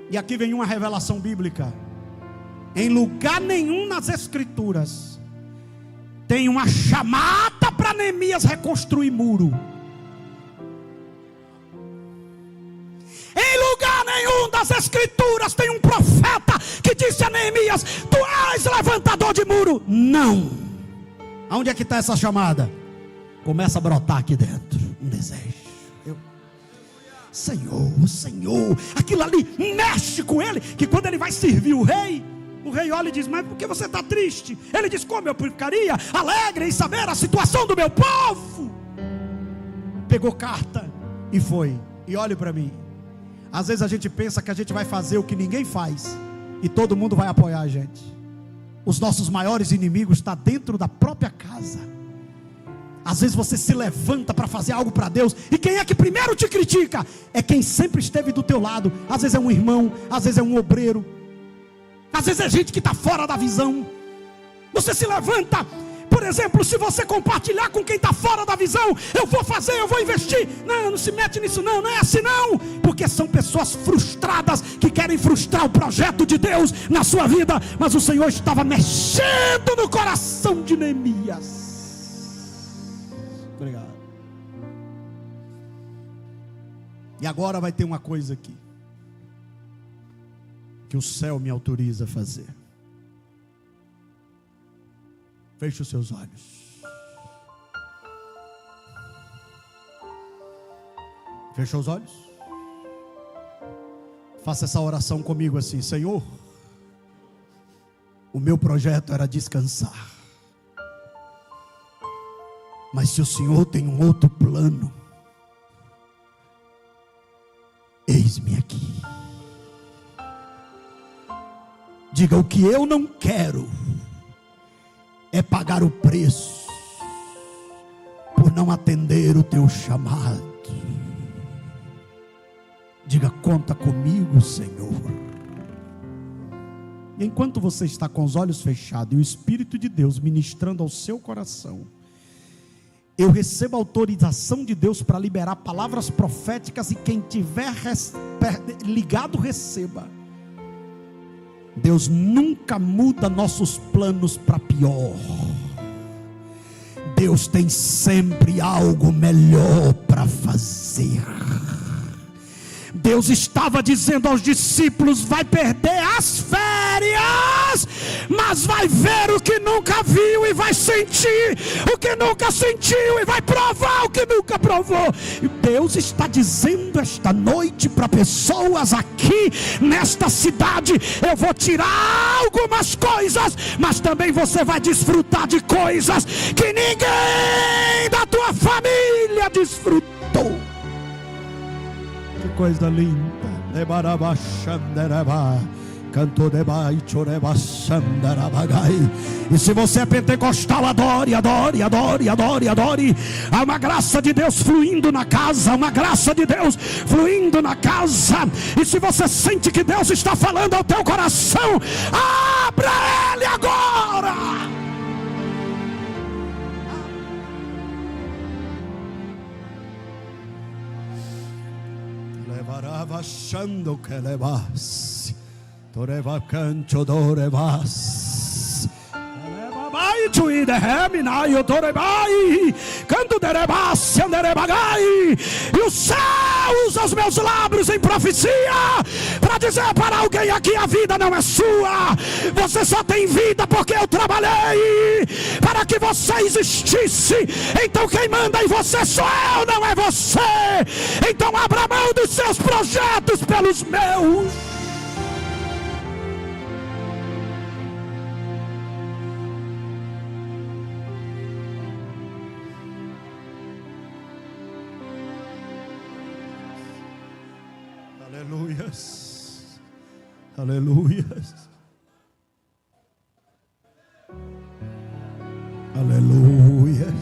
E aqui vem uma revelação bíblica. Em lugar nenhum nas Escrituras tem uma chamada para Neemias reconstruir muro. Em lugar nenhum das Escrituras tem um profeta que disse a Neemias: tu és levantador de muro. Não. Aonde é que está essa chamada? Começa a brotar aqui dentro um desejo. Senhor, aquilo ali mexe com ele, que quando ele vai servir o rei olha e diz: mas por que você está triste? Ele diz: como eu ficaria alegre em saber a situação do meu povo? Pegou carta e foi. E olhe para mim, às vezes a gente pensa que a gente vai fazer o que ninguém faz e todo mundo vai apoiar a gente. Os nossos maiores inimigos estão dentro da própria casa. Às vezes você se levanta para fazer algo para Deus, e quem é que primeiro te critica? É quem sempre esteve do teu lado. Às vezes é um irmão, às vezes é um obreiro, às vezes é gente que está fora da visão. Você se levanta. Por exemplo, se você compartilhar com quem está fora da visão: eu vou fazer, eu vou investir. Não se mete nisso não, não é assim não. Porque são pessoas frustradas que querem frustrar o projeto de Deus na sua vida. Mas o Senhor estava mexendo no coração de Neemias. Obrigado. E agora vai ter uma coisa aqui que o céu me autoriza a fazer. Feche os seus olhos. Feche os olhos. Faça essa oração comigo assim: Senhor, o meu projeto era descansar, mas se o Senhor tem um outro plano, eis-me aqui. Diga: o que eu não quero é pagar o preço por não atender o teu chamado. Diga: conta comigo, Senhor. E enquanto você está com os olhos fechados e o Espírito de Deus ministrando ao seu coração, eu recebo a autorização de Deus para liberar palavras proféticas, e quem tiver ligado, receba. Deus nunca muda nossos planos para pior. Deus tem sempre algo melhor para fazer. Deus estava dizendo aos discípulos: vai perder as férias, mas vai ver o que nunca viu, e vai sentir o que nunca sentiu, e vai provar o que nunca provou. E Deus está dizendo esta noite para pessoas aqui nesta cidade: eu vou tirar algumas coisas, mas também você vai desfrutar de coisas que ninguém da tua família desfrutou. Que coisa linda. E se você é pentecostal, adore, adore, adore, adore, adore. Há uma graça de Deus fluindo na casa, uma graça de Deus fluindo na casa. E se você sente que Deus está falando ao teu coração, abra ele agora. Achando que levas, toreva cancho dorevas, vai E o céu usa os meus lábios em profecia para dizer para alguém aqui: a vida não é sua, você só tem vida porque eu trabalhei para que você existisse. Então quem manda em você sou eu, não é você. Então abra mão dos seus projetos pelos meus. Aleluias, aleluias, aleluias,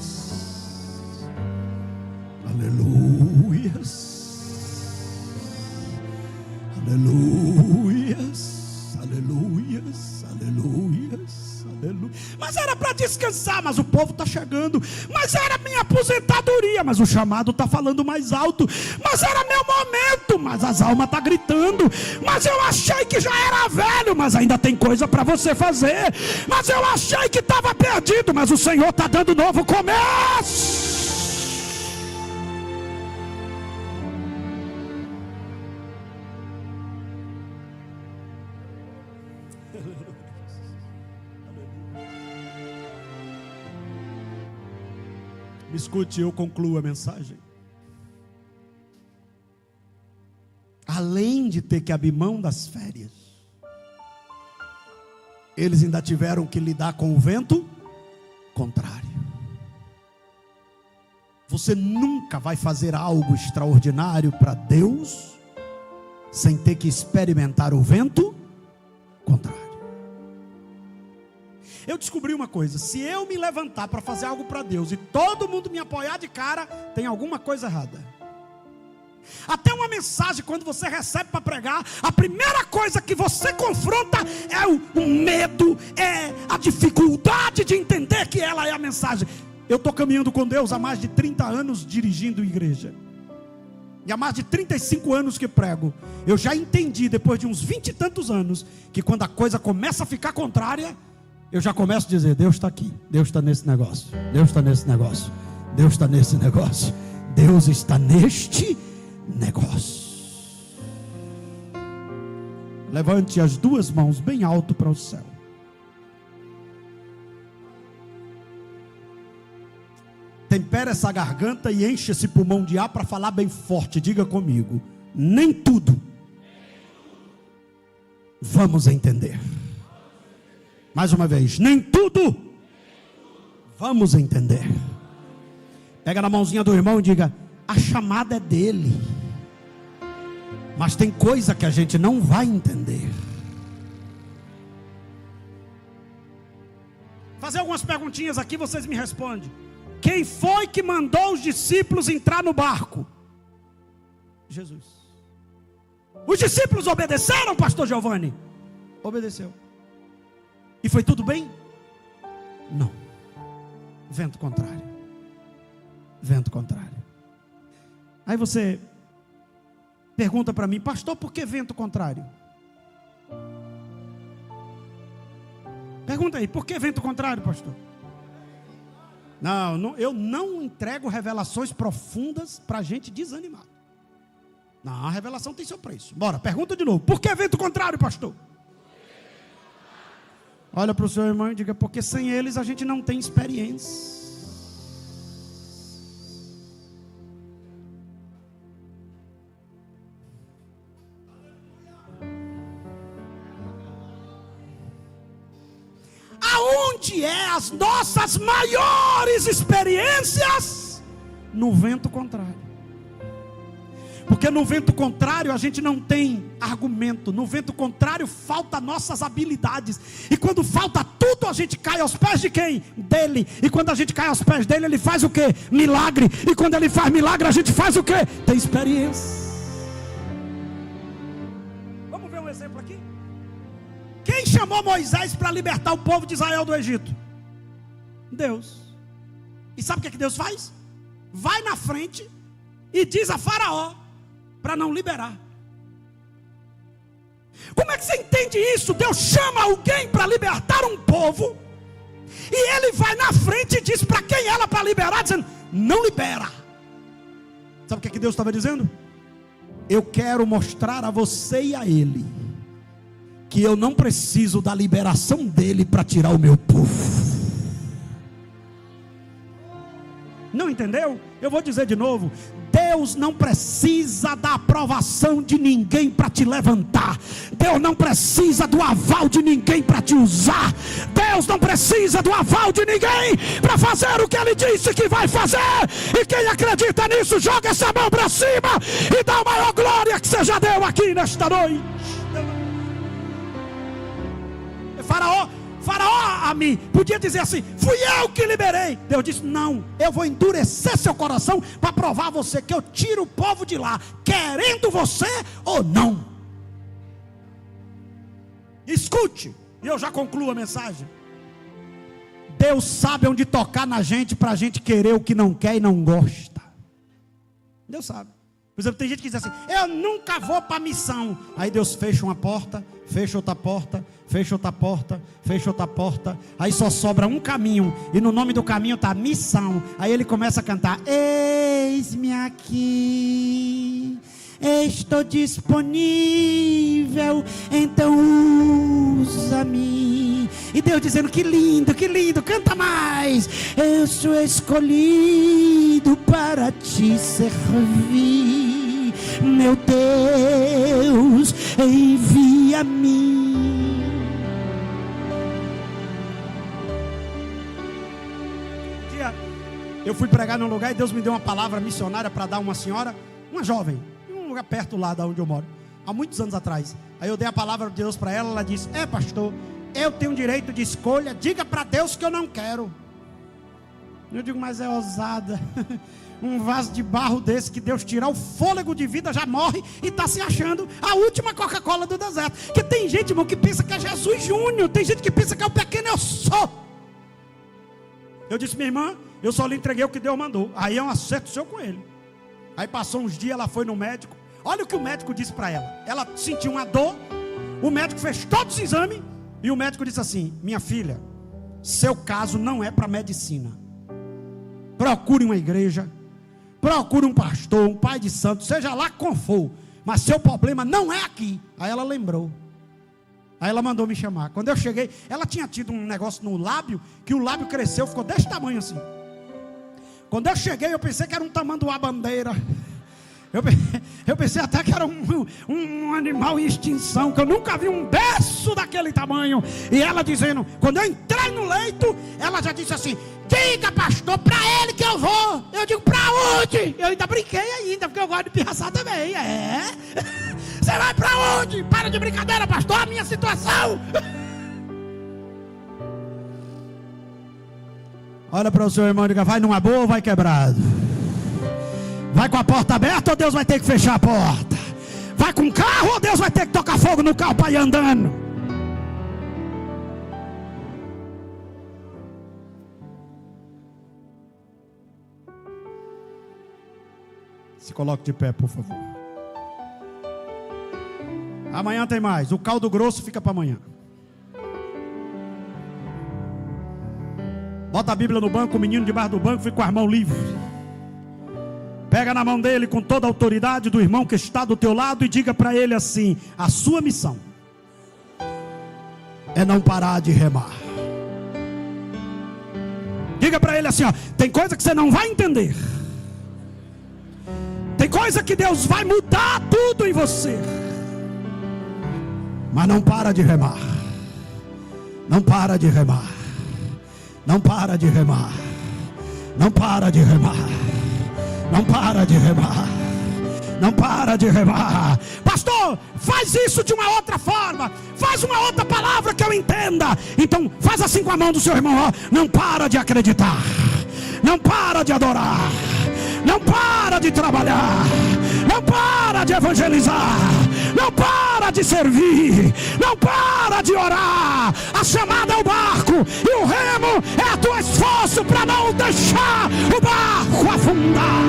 aleluias, aleluias, aleluias, aleluias. Mas era para descansar, mas o povo está chegando. Mas era minha aposentadoria, mas o chamado está falando mais alto. Mas era meu momento, mas as almas estão gritando. Mas eu achei que já era velho, mas ainda tem coisa para você fazer. Mas eu achei que estava perdido, mas o Senhor está dando novo começo. Me escute, eu concluo a mensagem. Além de ter que abrir mão das férias, eles ainda tiveram que lidar com o vento contrário. Você nunca vai fazer algo extraordinário para Deus sem ter que experimentar o vento contrário. Eu descobri uma coisa: se eu me levantar para fazer algo para Deus e todo mundo me apoiar de cara, tem alguma coisa errada. Até uma mensagem, quando você recebe para pregar, a primeira coisa que você confronta é o medo, é a dificuldade de entender que ela é a mensagem. Eu estou caminhando com Deus há mais de 30 anos dirigindo igreja, e há mais de 35 anos que prego. Eu já entendi, depois de uns 20 e tantos anos, que quando a coisa começa a ficar contrária, eu já começo a dizer: Deus está aqui, Deus está nesse negócio, Deus está nesse negócio, Deus está nesse negócio, Deus está neste negócio. Levante as duas mãos bem alto para o céu. Tempera essa garganta e enche esse pulmão de ar para falar bem forte. Diga comigo: nem tudo vamos entender. Mais uma vez: nem tudo vamos entender. Pega na mãozinha do irmão e diga: a chamada é dele, mas tem coisa que a gente não vai entender. Fazer algumas perguntinhas aqui, vocês me respondem. Quem foi que mandou os discípulos entrar no barco? Jesus. Os discípulos obedeceram, pastor Giovanni? Obedeceu. E foi tudo bem? Não. Vento contrário. Vento contrário. Aí você pergunta para mim: pastor, por que vento contrário? Pergunta aí: por que vento contrário, pastor? Não, eu não entrego revelações profundas para gente desanimada. Não, a revelação tem seu preço. Bora, pergunta de novo: por que vento contrário, pastor? Olha para o seu irmão e diga: porque sem eles a gente não tem experiência. Aonde é as nossas maiores experiências? No vento contrário. Porque no vento contrário a gente não tem argumento. No vento contrário falta nossas habilidades. E quando falta tudo, a gente cai aos pés de quem? Dele. E quando a gente cai aos pés dele, ele faz o quê? Milagre. E quando ele faz milagre, a gente faz o quê? Tem experiência. Vamos ver um exemplo aqui? Quem chamou Moisés para libertar o povo de Israel do Egito? Deus. E sabe o que Deus faz? Vai na frente e diz a Faraó para não liberar. Como é que você entende isso? Deus chama alguém para libertar um povo, E ele vai na frente e diz para quem ela para liberar, dizendo: não libera. Sabe o que Deus estava dizendo? Eu quero mostrar a você e a ele que eu não preciso da liberação dele para tirar o meu povo. Não entendeu? Eu vou dizer de novo: Deus não precisa da aprovação de ninguém para te levantar. Deus não precisa do aval de ninguém para te usar. Deus não precisa do aval de ninguém para fazer o que Ele disse que vai fazer. E quem acredita nisso, joga essa mão para cima e dá a maior glória que você já deu aqui nesta noite. Faraó a mim podia dizer assim: fui eu que liberei. Deus disse: não, eu vou endurecer seu coração para provar a você que eu tiro o povo de lá, querendo você ou não. Escute, e eu já concluo a mensagem. Deus sabe onde tocar na gente para a gente querer o que não quer e não gosta. Deus sabe. Por exemplo, tem gente que diz assim: eu nunca vou para a missão. Aí Deus fecha uma porta, fecha outra porta, fecha outra porta, fecha outra porta. Aí só sobra um caminho, e no nome do caminho está missão. Aí ele começa a cantar: eis-me aqui, estou disponível, então usa-me. E Deus dizendo: que lindo, canta mais. Eu sou escolhido para te servir. Meu Deus, envia-me. Um dia eu fui pregar num lugar e Deus me deu uma palavra missionária para dar a uma senhora, uma jovem, em um lugar perto lá da onde eu moro, há muitos anos atrás. Aí eu dei a palavra de Deus para ela. Ela disse: pastor, eu tenho direito de escolha, diga para Deus que eu não quero. Eu digo: mas é ousada. Um vaso de barro desse, que Deus tirar o fôlego de vida, já morre e está se achando a última Coca-Cola do deserto. Porque tem gente, irmão, que pensa que é Jesus Júnior. Tem gente que pensa que é o pequeno eu sou. Eu disse: minha irmã, eu só lhe entreguei o que Deus mandou. Aí é um acerto seu com ele. Aí passou uns dias, ela foi no médico. Olha o que o médico disse para ela. Ela sentiu uma dor. O médico fez todos os exames. E o médico disse assim: minha filha, seu caso não é para medicina. Procure uma igreja, procure um pastor, um pai de santo, seja lá como for, mas seu problema não é aqui. Aí ela lembrou. Aí ela mandou me chamar. Quando eu cheguei, ela tinha tido um negócio no lábio, que o lábio cresceu, ficou desse tamanho assim. Quando eu cheguei, eu pensei que era um tamanduá-bandeira. Eu pensei até que era um animal em extinção, que eu nunca vi um berço daquele tamanho. E ela dizendo, quando eu entrei no leito, ela já disse assim: diga, pastor, para ele que eu vou. Eu digo: para onde? Eu ainda brinquei ainda, porque eu gosto de pirraçar também. Você vai para onde? Para de brincadeira, pastor, a minha situação. Olha para o seu irmão e diga: vai numa boa ou vai quebrado? Vai com a porta aberta ou Deus vai ter que fechar a porta? Vai com o carro ou Deus vai ter que tocar fogo no carro para ir andando? Se coloque de pé, por favor. Amanhã tem mais. O caldo grosso fica para amanhã. Bota a Bíblia no banco. O menino debaixo do banco fica com as mãos livres. Pega na mão dele com toda a autoridade do irmão que está do teu lado e diga para ele assim: a sua missão é não parar de remar. Diga para ele assim: ó, tem coisa que você não vai entender, tem coisa que Deus vai mudar tudo em você, mas não para de remar. Não para de remar. Não para de remar. Não para de remar. Não para de remar. Não para de remar. Pastor, faz isso de uma outra forma. Faz uma outra palavra que eu entenda. Então faz assim com a mão do seu irmão, ó. Não para de acreditar. Não para de adorar. Não para de trabalhar. Não para de evangelizar. Não para de servir. Não para de orar. A chamada é o barco, e o remo é o teu esforço para não deixar o barco afundar.